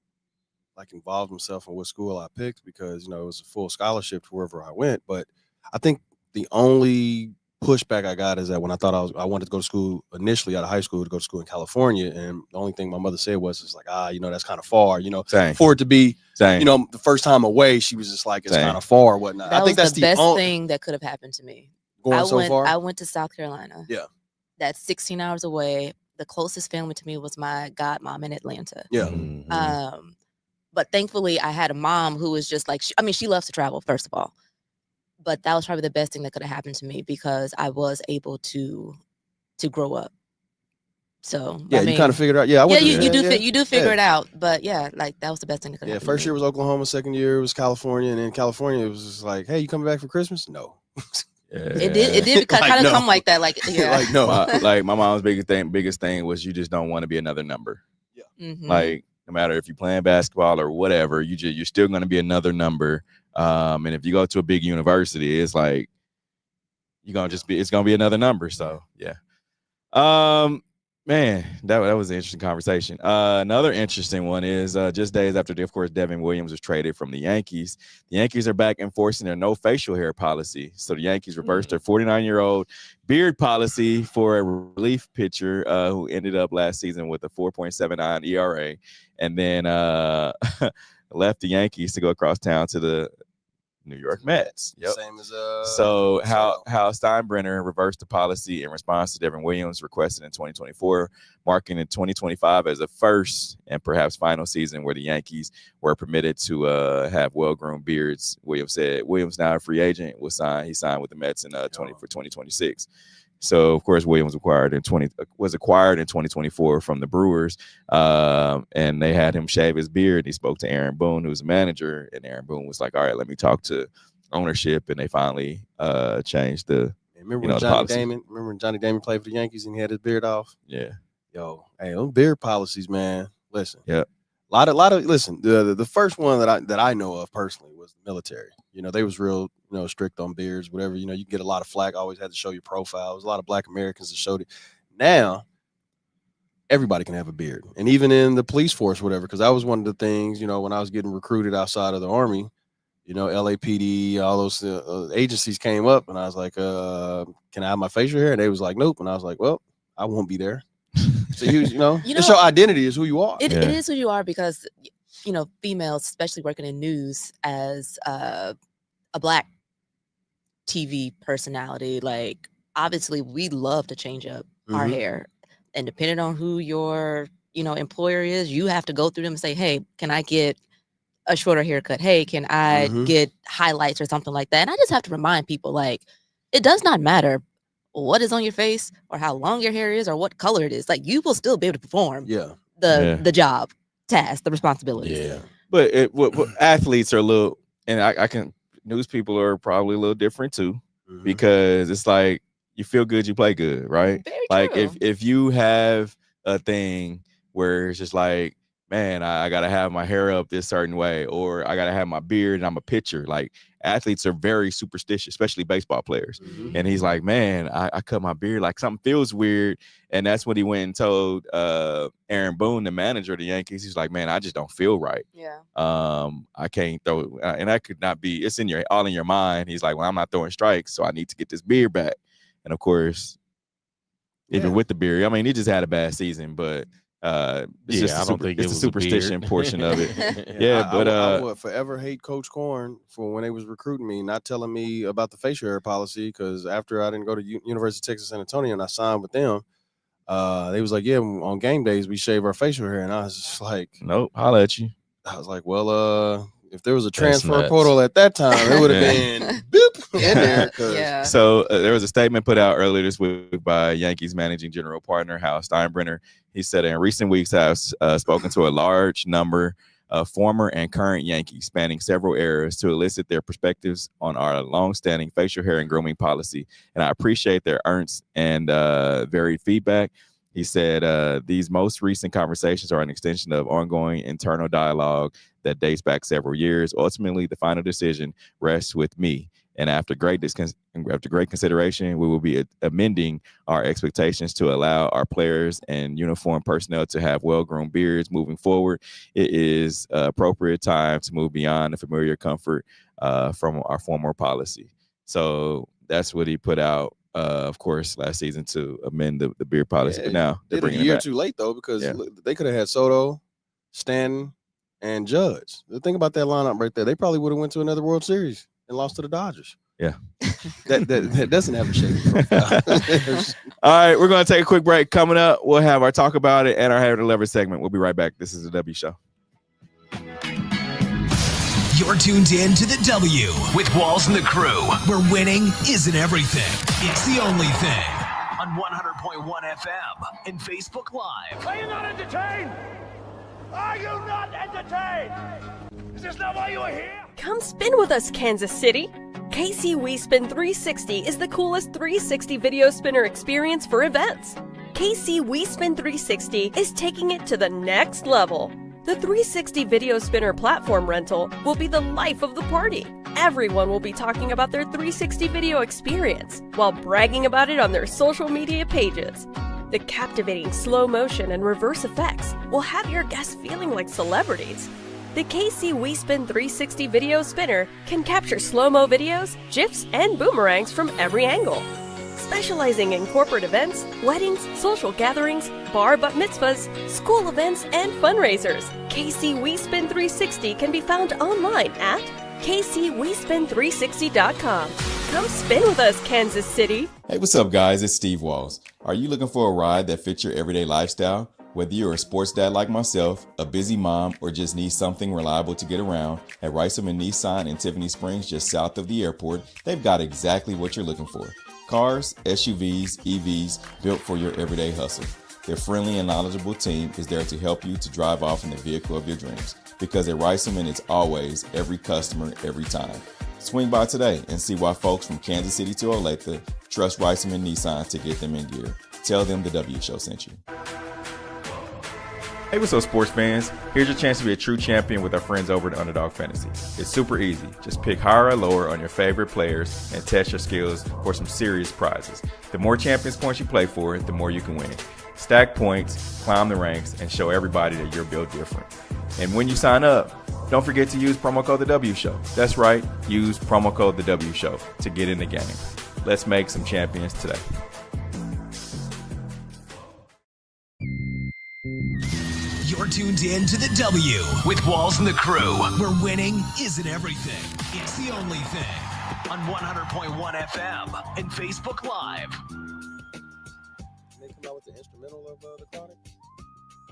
like involved themselves in what school I picked, because it was a full scholarship to wherever I went. But I think the only pushback I got is that when I thought I wanted to go to school initially out of high school, to go to school in California, and the only thing my mother said was, it's like, that's kind of far, for it to be, the first time away, she was just like, it's kind of far, whatnot. I think that's the best thing that could have happened to me. I went to South Carolina. Yeah. That's 16 hours away. The closest family to me was my godmom in Atlanta. Yeah. But thankfully, I had a mom who was just like, she loves to travel, first of all. But that was probably the best thing that could have happened to me, because I was able to grow up. So you kind of figured out. Yeah, you do figure it out. But like, that was the best thing that could have happened. First year was Oklahoma, second year was California, and in California it was just like, hey, you coming back for Christmas? No. It did kind of come like that. Like, like, no. Like, my mom's biggest thing was, you just don't want to be another number. Yeah. Like, no matter if you're playing basketball or whatever, you're still going to be another number. And if you go to a big university, it's like, it's going to be another number. So, man, that was an interesting conversation. Another interesting one is, just days after, of course, Devin Williams was traded from the Yankees are back enforcing their no facial hair policy. So the Yankees reversed their 49-year-old beard policy for a relief pitcher who ended up last season with a 4.79 ERA, and then left the Yankees to go across town to the New York Mets. Yep. Same as so how Steinbrenner reversed the policy in response to Devin Williams' requested in 2024, marking in 2025 as the first and perhaps final season where the Yankees were permitted to have well-groomed beards. Williams said Williams, now a free agent, he signed with the Mets in for 2026. So, of course, Williams was acquired in 2024 from the Brewers, and they had him shave his beard. He spoke to Aaron Boone, who's a manager, and Aaron Boone was like, all right, let me talk to ownership, and they finally changed the Remember when Johnny Damon played for the Yankees and he had his beard off? Yeah. Yo, hey, those beard policies, man. Listen. Yeah. A lot of listen, the first one that I know of personally was the military. They was real, strict on beards, whatever. You get a lot of flack. Always had to show your profile. There was a lot of Black Americans that showed it. Now, everybody can have a beard, and even in the police force, whatever. Because that was one of the things, when I was getting recruited outside of the Army, LAPD, all those agencies came up, and I was like, "Can I have my facial hair?" And they was like, "Nope." And I was like, "Well, I won't be there." So it's your identity is who you are. It is who you are, because females, especially working in news as a Black TV personality, like, obviously we love to change up our hair, and depending on who your employer is, you have to go through them and say, hey, can I get a shorter haircut? Hey, can I get highlights or something like that? And I just have to remind people, like, it does not matter what is on your face or how long your hair is or what color it is. Like, you will still be able to perform the job, task, the responsibilities. Yeah. But what athletes are a little, and I can, news people are probably a little different too, because it's like, you feel good, you play good, right? Very like true. if you have a thing where it's just like, man, I gotta have my hair up this certain way, or I gotta have my beard and I'm a pitcher. Like, athletes are very superstitious, especially baseball players. And he's like, man, I cut my beard, like something feels weird. And that's what he went and told Aaron Boone, the manager of the Yankees. He's like, man, I just don't feel right. Yeah. I can't throw, and that could not be, it's all in your mind. He's like, well, I'm not throwing strikes, so I need to get this beard back. And of course, even with the beard, I mean, he just had a bad season, but it's just I don't think it's it the was a superstition beard. portion of it. I would forever hate Coach Korn for when they was recruiting me, not telling me about the facial hair policy. Because after I didn't go to University of Texas San Antonio and I signed with them, they was like, yeah, on game days we shave our facial hair, and I was just like, nope, holla at you. I was like, well, if there was a That's transfer nuts. portal at that time, it would have been boop in there. Yeah. So there was a statement put out earlier this week by Yankees managing general partner Hal Steinbrenner. He said, in recent weeks, I've spoken to a large number of former and current Yankees spanning several eras to elicit their perspectives on our longstanding facial hair and grooming policy. And I appreciate their earnest and varied feedback. He said, these most recent conversations are an extension of ongoing internal dialogue that dates back several years. Ultimately, the final decision rests with me. And after great consideration, we will be amending our expectations to allow our players and uniform personnel to have well-groomed beards moving forward. It is appropriate time to move beyond the familiar comfort from our former policy. So that's what he put out, of course, last season to amend the beard policy. But now they're bringing it a year it back. too late though, because they could have had Soto, Stanton, and Judge. The thing about that lineup right there, they probably would have went to another World Series and lost to the Dodgers. Yeah. that doesn't have a shady profile. All right, we're going to take a quick break. Coming up, we'll have our talk about it and our Hair to Lever segment. We'll be right back. This is the W Show. You're tuned in to the W with Walls and the Crew, where winning isn't everything. It's the only thing. On 100.1 FM and Facebook Live. Are you not entertained? Are you not entertained? Is this not why you are here? Come spin with us, Kansas City. KC WeSpin 360 is the coolest 360 video spinner experience for events. KC WeSpin 360 is taking it to the next level. The 360 video spinner platform rental will be the life of the party. Everyone will be talking about their 360 video experience while bragging about it on their social media pages. The captivating slow motion and reverse effects will have your guests feeling like celebrities. The KC WeSpin 360 video spinner can capture slow-mo videos, GIFs, and boomerangs from every angle. Specializing in corporate events, weddings, social gatherings, bar bat mitzvahs, school events, and fundraisers, KC WeSpin 360 can be found online at kcwespin360.com. Come spin with us, Kansas City. Hey, what's up, guys? It's Steve Walls. Are you looking for a ride that fits your everyday lifestyle? Whether you're a sports dad like myself, a busy mom, or just need something reliable to get around, at Riceman Nissan in Tiffany Springs, just south of the airport, they've got exactly what you're looking for. Cars, SUVs, EVs, built for your everyday hustle. Their friendly and knowledgeable team is there to help you to drive off in the vehicle of your dreams. Because at Riceman, it's always every customer, every time. Swing by today and see why folks from Kansas City to Olathe trust Riceman Nissan to get them in gear. Tell them the W Show sent you. Hey, what's up, sports fans? Here's your chance to be a true champion with our friends over at Underdog Fantasy. It's super easy. Just pick higher or lower on your favorite players and test your skills for some serious prizes. The more Champions points you play for, the more you can win. Stack points, climb the ranks, and show everybody that you're built different. And when you sign up, don't forget to use promo code The W Show. That's right, use promo code The W Show to get in the game. Let's make some champions today. You're tuned in to the W with Walls and the Crew, where winning isn't everything. It's the only thing. On 100.1 FM and Facebook Live. They come out with the instrumental of the Chronic?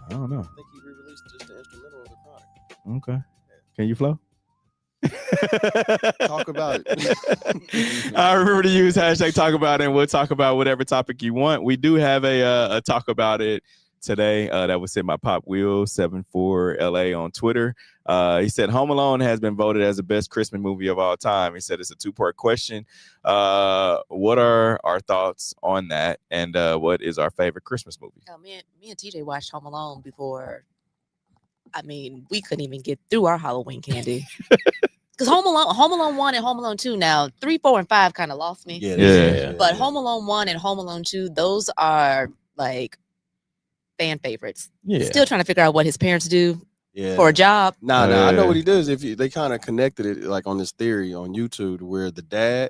I don't know. I think he re-released just the instrumental of the Chronic. Okay. Can you flow? Talk about it. I remember to use hashtag talk about it, and we'll talk about whatever topic you want. We do have a talk about it today that was sent by Pop Wheel 74 LA on Twitter. He said Home Alone has been voted as the best Christmas movie of all time. He said it's a two-part question. What are our thoughts on that, and what is our favorite Christmas movie? Me and TJ watched Home Alone before. I mean, we couldn't even get through our Halloween candy. Because Home Alone 1 and Home Alone 2, now 3, 4, and 5 kind of lost me. Yeah. But Home Alone 1 and Home Alone 2, those are like fan favorites. Yeah. Still trying to figure out what his parents do for a job. Nah, I know what he does. They kind of connected it like on this theory on YouTube where the dad,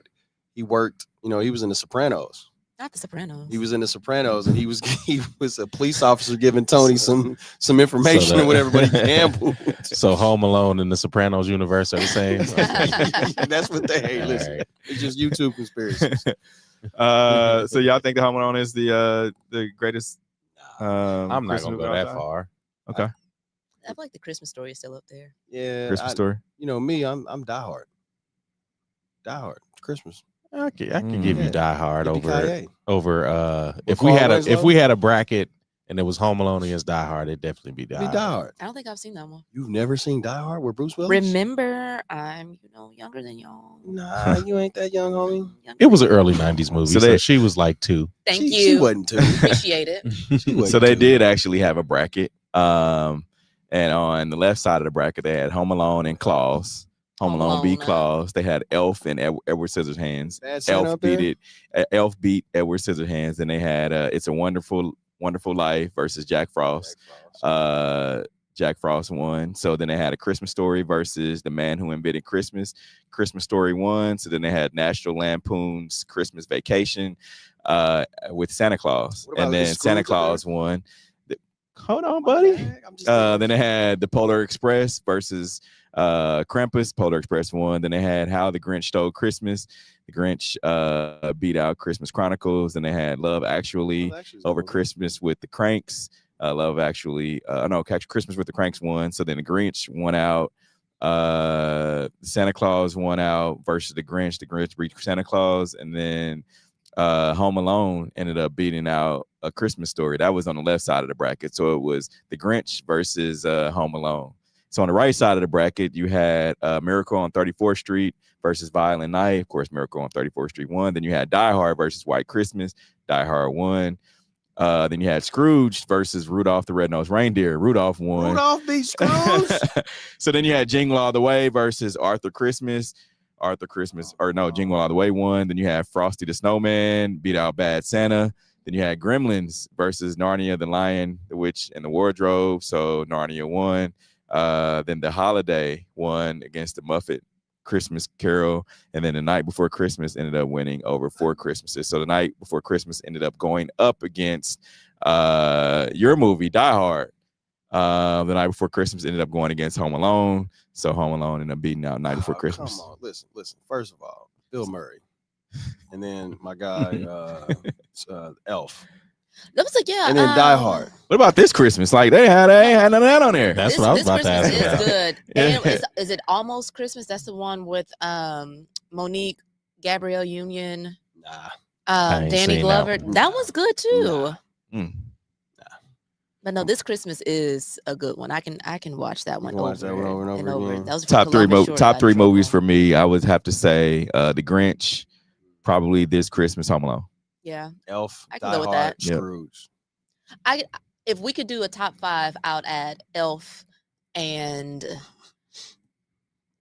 he worked, he was in The Sopranos. Not The Sopranos. He was in The Sopranos, and he was a police officer giving Tony some information or whatever, but he gambled. So Home Alone and the Sopranos universe are the same. That's what they hate. Listen, right. it's just YouTube conspiracies. So y'all think the Home Alone is the greatest? I'm not Christmas gonna movie go of all that time? far. Okay, I feel like The Christmas Story is still up there. Yeah, Christmas Story. You know me, I'm Die Hard. Die Hard. It's Christmas. I can give you Die Hard Yippee-ki-yay. over if Carl we had a bracket and it was Home Alone against Die Hard, it'd definitely be Die Be Hard. Die Hard. I don't think I've seen that one. You've never seen Die Hard with Bruce Willis? Remember, I'm younger than y'all. Nah, you ain't that young, homie. It was an early '90s movie, So so she was like 2. Thank She you. wasn't too. Appreciate it. She wasn't So they too. did actually have a bracket. And on the left side of the bracket, they had Home Alone and Claus. Home Alone beat Claus. They had Elf and Edward Scissorhands. Bad Santa Elf up there? beat it. Elf beat Edward Scissorhands. Then they had It's a Wonderful Life versus Jack Frost. Jack Frost won. So then they had A Christmas Story versus The Man Who Invented Christmas. Christmas Story won. So then they had National Lampoon's Christmas Vacation with Santa Claus. What about And then Scrooge Santa up Claus won. Hold on, buddy. I'm just Then they had The Polar Express versus Krampus. Polar Express won. Then they had How the Grinch Stole Christmas. The Grinch beat out Christmas Chronicles. Then they had Love Actually over Christmas with the Cranks. Love Actually, Christmas with the Cranks won. So then the Grinch won out. Santa Claus won out versus the Grinch. The Grinch beat Santa Claus, and then Home Alone ended up beating out A Christmas Story. That was on the left side of the bracket. So it was the Grinch versus Home Alone. So on the right side of the bracket, you had Miracle on 34th Street versus Violent Night. Of course, Miracle on 34th Street won. Then you had Die Hard versus White Christmas. Die Hard won. Then you had Scrooge versus Rudolph the Red-Nosed Reindeer. Rudolph won. Rudolph beat Scrooge. So then you had Jingle All the Way versus Arthur Christmas. Jingle All the Way won. Then you had Frosty the Snowman beat out Bad Santa. Then you had Gremlins versus Narnia, the Lion, the Witch, and the Wardrobe. So Narnia won. Then The Holiday won against the Muppet Christmas Carol. And then The Night Before Christmas ended up winning over Four Christmases. So The Night Before Christmas ended up going up against your movie, Die Hard. The Night Before Christmas ended up going against Home Alone. So Home Alone ended up beating out Night Before Christmas. Come on, listen. First of all, Bill Murray, and then my guy Elf, That was like, yeah. and then Die Hard. What about this Christmas? Like they ain't had none of that on there. That's what I was about to ask Christmas about. is good. Yeah. And is it Almost Christmas? That's the one with Monique, Gabrielle Union, Nah, I ain't Danny seen Glover. that one. That was good too. Nah. But no, this Christmas is a good one. I can watch that one can watch that one over and over again. That was top three Columbus Short top got in 3 movies trouble. for me. I would have to say The Grinch, probably this Christmas, Home Alone. Yeah, Elf, I can Die go with Hard, that. Yep. Scrooge. if we could do a top 5, I would add Elf and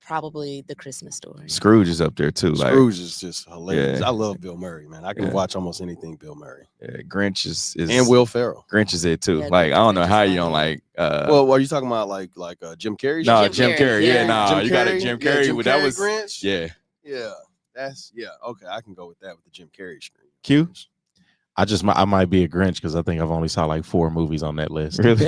probably The Christmas Story. Scrooge is up there too. Like Scrooge is just hilarious. Yeah. I love Bill Murray, man. I can Yeah. watch almost anything Bill Murray. Grinch is And Will Ferrell. Grinch is it too. Yeah, Like I don't know Grinch is how you funny. don't like. Well, are you talking about like Jim Carrey? No, Jim Jim Carrey, Carrey. Yeah, yeah. no, Jim you got it. Carrey? Jim Yeah, Carrey. Jim That Carrey, was Grinch? yeah. Yeah. Okay, I can go with that with the Jim Carrey screen. Q. I might be a Grinch because I think I've only saw like 4 movies on that list. Really?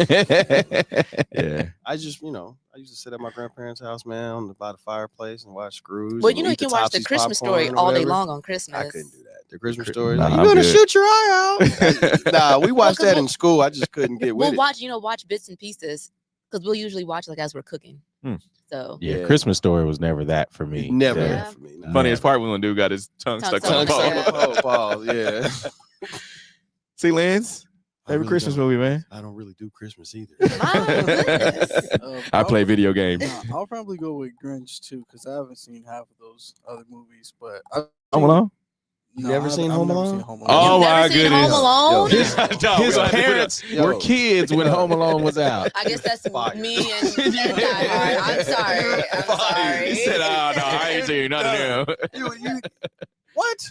Yeah. I just, I used to sit at my grandparents' house, man, by the fireplace and watch Scrooge. Well, and you know, you eat the can watch The Topsies Christmas popcorn Story or all day whatever. long on Christmas. I couldn't do that. The Christmas Story. Nah, Like, I'm you gonna good. shoot your eye out? Nah, we watched Well, that in school. I just couldn't get with We'll it. watch bits and pieces because we'll usually watch like as we're cooking. Hmm. So Yeah, Yeah. Christmas Story was never that for me. Never Yeah. that for me. Nah. Funniest part when the dude got his tongue Tongue stuck stuck on on the the ball. pole. Pause, yeah. See, Lance, I favorite really Christmas don't- movie, man. I don't really do Christmas either. My goodness. I play video games. I'll probably go with Grinch too because I haven't seen half of those other movies. But I've Home Alone. You never seen Home Alone? Oh, You've my never seen goodness. Home Alone? Yo, His, No, his we don't have to put parents it- were Yo. kids when Home Alone was out. I guess that's Fire. me and Die Hard. I'm sorry. I'm sorry. He said, "Oh no, I ain't seen none of them." You, what?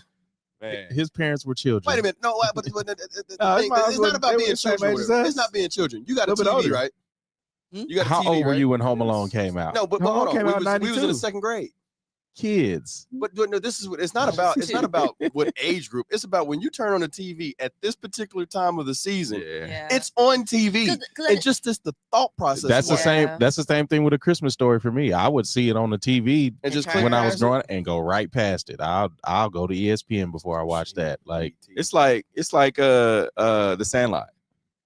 Man. His parents were children. Wait a minute. No, but the No, thing, it's it's not about they being was same children. age or as whatever. us. It's not being children. You got a Little bit TV, older. right? Hmm? You got a How TV, old were right? you when Home Alone came out? No, but Home hold Alone on. came out in We was in the 92. second grade. kids. But no, this is what it's not about. It's not about what age group. It's about when you turn on the TV at this particular time of the season. Yeah. It's on TV, 'Cause and just the thought process. That's the of it. same. That's the same thing with A Christmas Story for me. I would see it on the TV And just And click when I was past it. growing and go right past it. I'll go to ESPN before I watch that. Like It's like the Sandlot.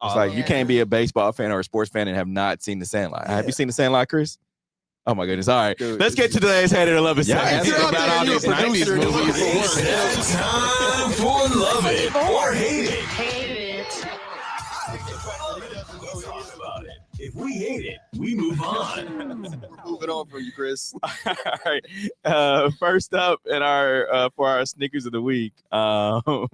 It's like you yeah. can't be a baseball fan or a sports fan and have not seen the Sandlot. Have you seen the Sandlot, Chris? Oh my goodness! All right, Dude, let's get to today's Hated or Love It. Yeah, segment. If you're out about there all and you're these a 90s producer and you're looking movies. for work, It's time for Love It or Hate It. Let's talk about it. If we hate it, we move on. we're moving on for you, Chris. All right. First up in our for our sneakers of the week. Y'all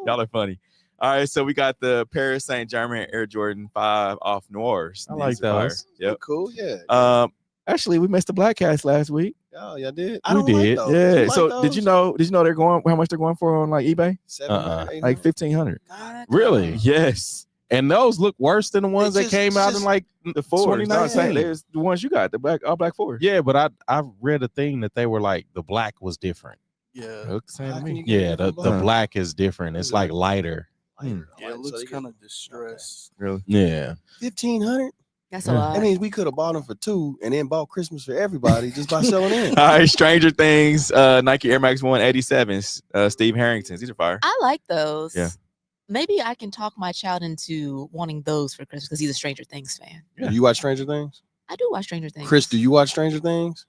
are funny. All right, so we got the Paris Saint-Germain Air Jordan 5 off Noirs. I like These are fire. those. Yep. Cool, yeah. Actually, we missed the Black Cats last week. Oh, y'all did. We did. Like those. Yeah. You like So those? did you know they're going how much they're going for on like eBay? 700, Like 1,500. God. Really? Yes. And those look worse than the ones that just- came out in just- like The fours. 2019. There's the ones you got, the all black fours. Yeah, but I read a thing that they were like the black was different. Yeah. Look the same How to can me. you get Yeah, the black? black is different. It's like lighter. Lighter. Yeah, it So looks they get kind of distressed. Really? Yeah. 1,500. That's a Yeah. lot. That means we could have bought them for 2 and then bought Christmas for everybody just by selling in. All right, Stranger Things, Nike Air Max 187s, Steve Harrington's. These are fire. I like those. Yeah. Maybe I can talk my child into wanting those for Christmas because he's a Stranger Things fan. Do you watch Stranger Things? I do watch Stranger Things. Chris, do you watch Stranger Things?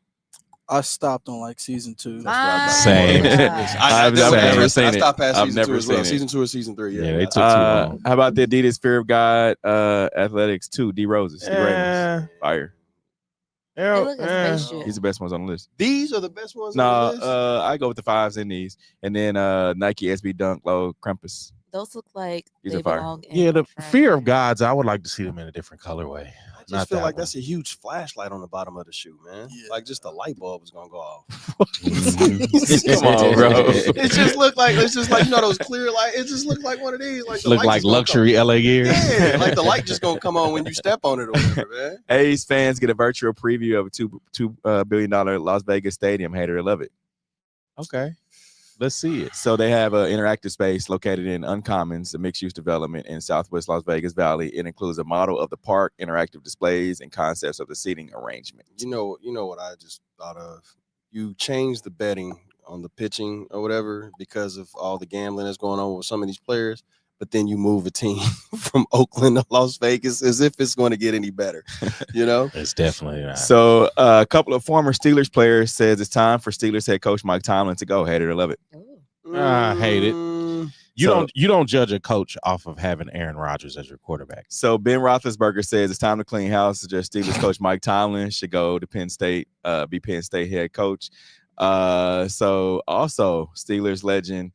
I stopped on like season 2. Same. I've never seen I it. stopped past I've season never 2 as well. seen it. Season 2 or season 3. Yeah, they took too How long. about the Adidas Fear of God Athletics 2, D Roses? Steve Ravens. Yeah. Fire. They look like spaceship. He's the best ones on the list. These are the best ones. No, on the list? I go with the 5s in these. And then Nike SB Dunk Low Krampus. Those look like These they are fire. belong in Yeah, the trash Fear of can. Gods, I would like to see them in a different colorway. I just Not feel that like one. that's a huge flashlight on the bottom of the shoe, man. Yeah. Like just the light bulb is gonna go off. Come on, bro. It just looked like you know those clear light. It just looked like one of these. Like the Look light like just gonna luxury LA gear. come- Yeah, like the light just gonna come on when you step on it or whatever, man. A's fans get a virtual preview of a $2 billion Las Vegas stadium. Hater or love it. Okay. Let's see it. So they have an interactive space located in Uncommons, a mixed-use development in Southwest Las Vegas Valley. It includes a model of the park, interactive displays, and concepts of the seating arrangement. You know what I just thought of? You change the betting on the pitching or whatever because of all the gambling that's going on with some of these players, but then you move a team from Oakland to Las Vegas as if it's going to get any better, you know? It's definitely not. So a couple of former Steelers players says it's time for Steelers head coach Mike Tomlin to go. Hate it or love it. Ooh. I hate it. Mm, You don't judge a coach off of having Aaron Rodgers as your quarterback. So Ben Roethlisberger says it's time to clean house. Suggests Steelers coach Mike Tomlin should go to Penn State, be Penn State head coach. So also Steelers legend,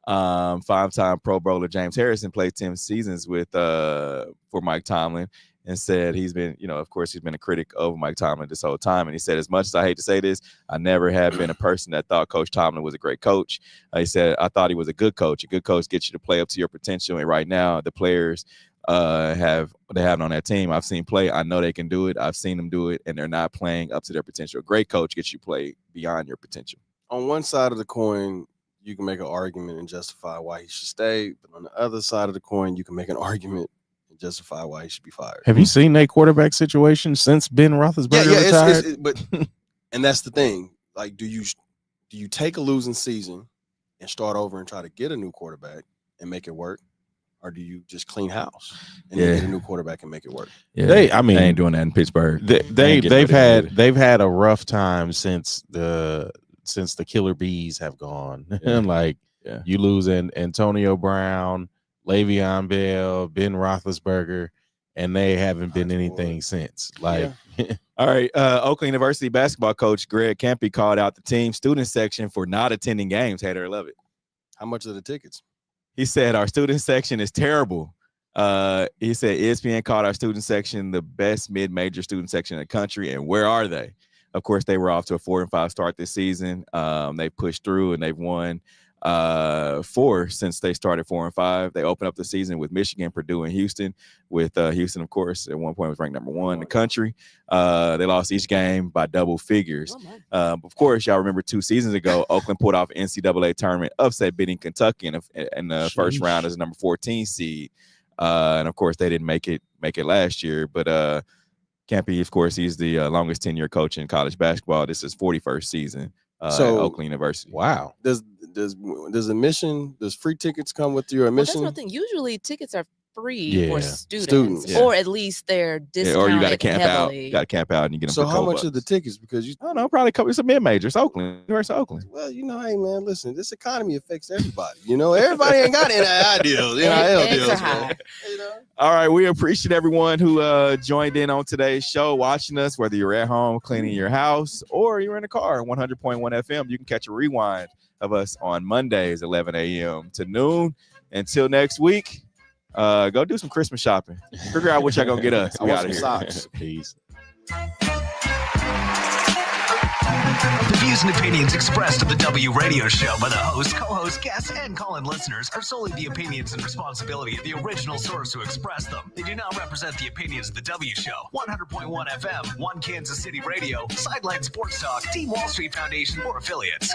5-time Pro Bowler James Harrison played 10 seasons with for Mike Tomlin and said he's been, of course, he's been a critic of Mike Tomlin this whole time. And he said, as much as I hate to say this, I never have been a person that thought Coach Tomlin was a great coach. He said, I thought he was a good coach. A good coach gets you to play up to your potential. And right now, the players have on that team. I've seen play. I know they can do it. I've seen them do it, and they're not playing up to their potential. A great coach gets you play beyond your potential. on one side of the coin, you can make an argument and justify why he should stay, but on the other side of the coin, you can make an argument and justify why he should be fired. Have you seen that quarterback situation since Ben Roethlisberger retired? But and that's the thing. Like, do you take a losing season and start over and try to get a new quarterback and make it work, or do you just clean house and then get a new quarterback and make it work? Yeah, They ain't doing that in Pittsburgh. They've had a rough time since the Killer Bees have gone. Yeah. You lose Antonio Brown, Le'Veon Bell, Ben Roethlisberger, and they haven't been anything since. All right. Oakland University basketball coach Greg Campy called out the team student section for not attending games. Hate it or love it. How much are the tickets? He said our student section is terrible. He said ESPN called our student section the best mid-major student section in the country, and where are they? Of course, they were off to a 4-5 start this season. They pushed through and they've won 4 since they started 4-5. They opened up the season with Michigan, Purdue, and Houston. With Houston, of course, at one point was ranked number 1 in the country. They lost each game by double figures. Of course, y'all remember 2 seasons ago, Oakland pulled off an NCAA tournament upset, beating Kentucky in the first round as a number 14 seed. And of course, they didn't make it last year. But Campy, of course, he's the longest tenure coach in college basketball. This is 41st season at Oakland University. Wow. Does free tickets come with your admission? Well, that's one thing. Usually tickets are free for students. Yeah. Or at least they're discounted. Or you got to camp heavily. out. You got to camp out and you get them. So for how much $12. are the tickets? Because I don't know, probably it's a mid-major. It's Oakland, University of Oakland. Well, hey man, listen, this economy affects everybody. Everybody ain't got NIL deals, NIL deals. Man. All right, we appreciate everyone who joined in on today's show, watching us, whether you're at home cleaning your house or you're in a car, 100.1 FM. You can catch a rewind of us on Mondays, 11 a.m. to noon. Until next week, go do some Christmas shopping. Figure out what y'all gonna get us. We out of here. Socks. Peace. The views and opinions expressed on the W Radio Show by the host, co-host, guests, and call-in listeners are solely the opinions and responsibility of the original source who expressed them. They do not represent the opinions of the W Show, 100.1 FM, One Kansas City Radio, Sideline Sports Talk, Team Wall Street Foundation, or affiliates.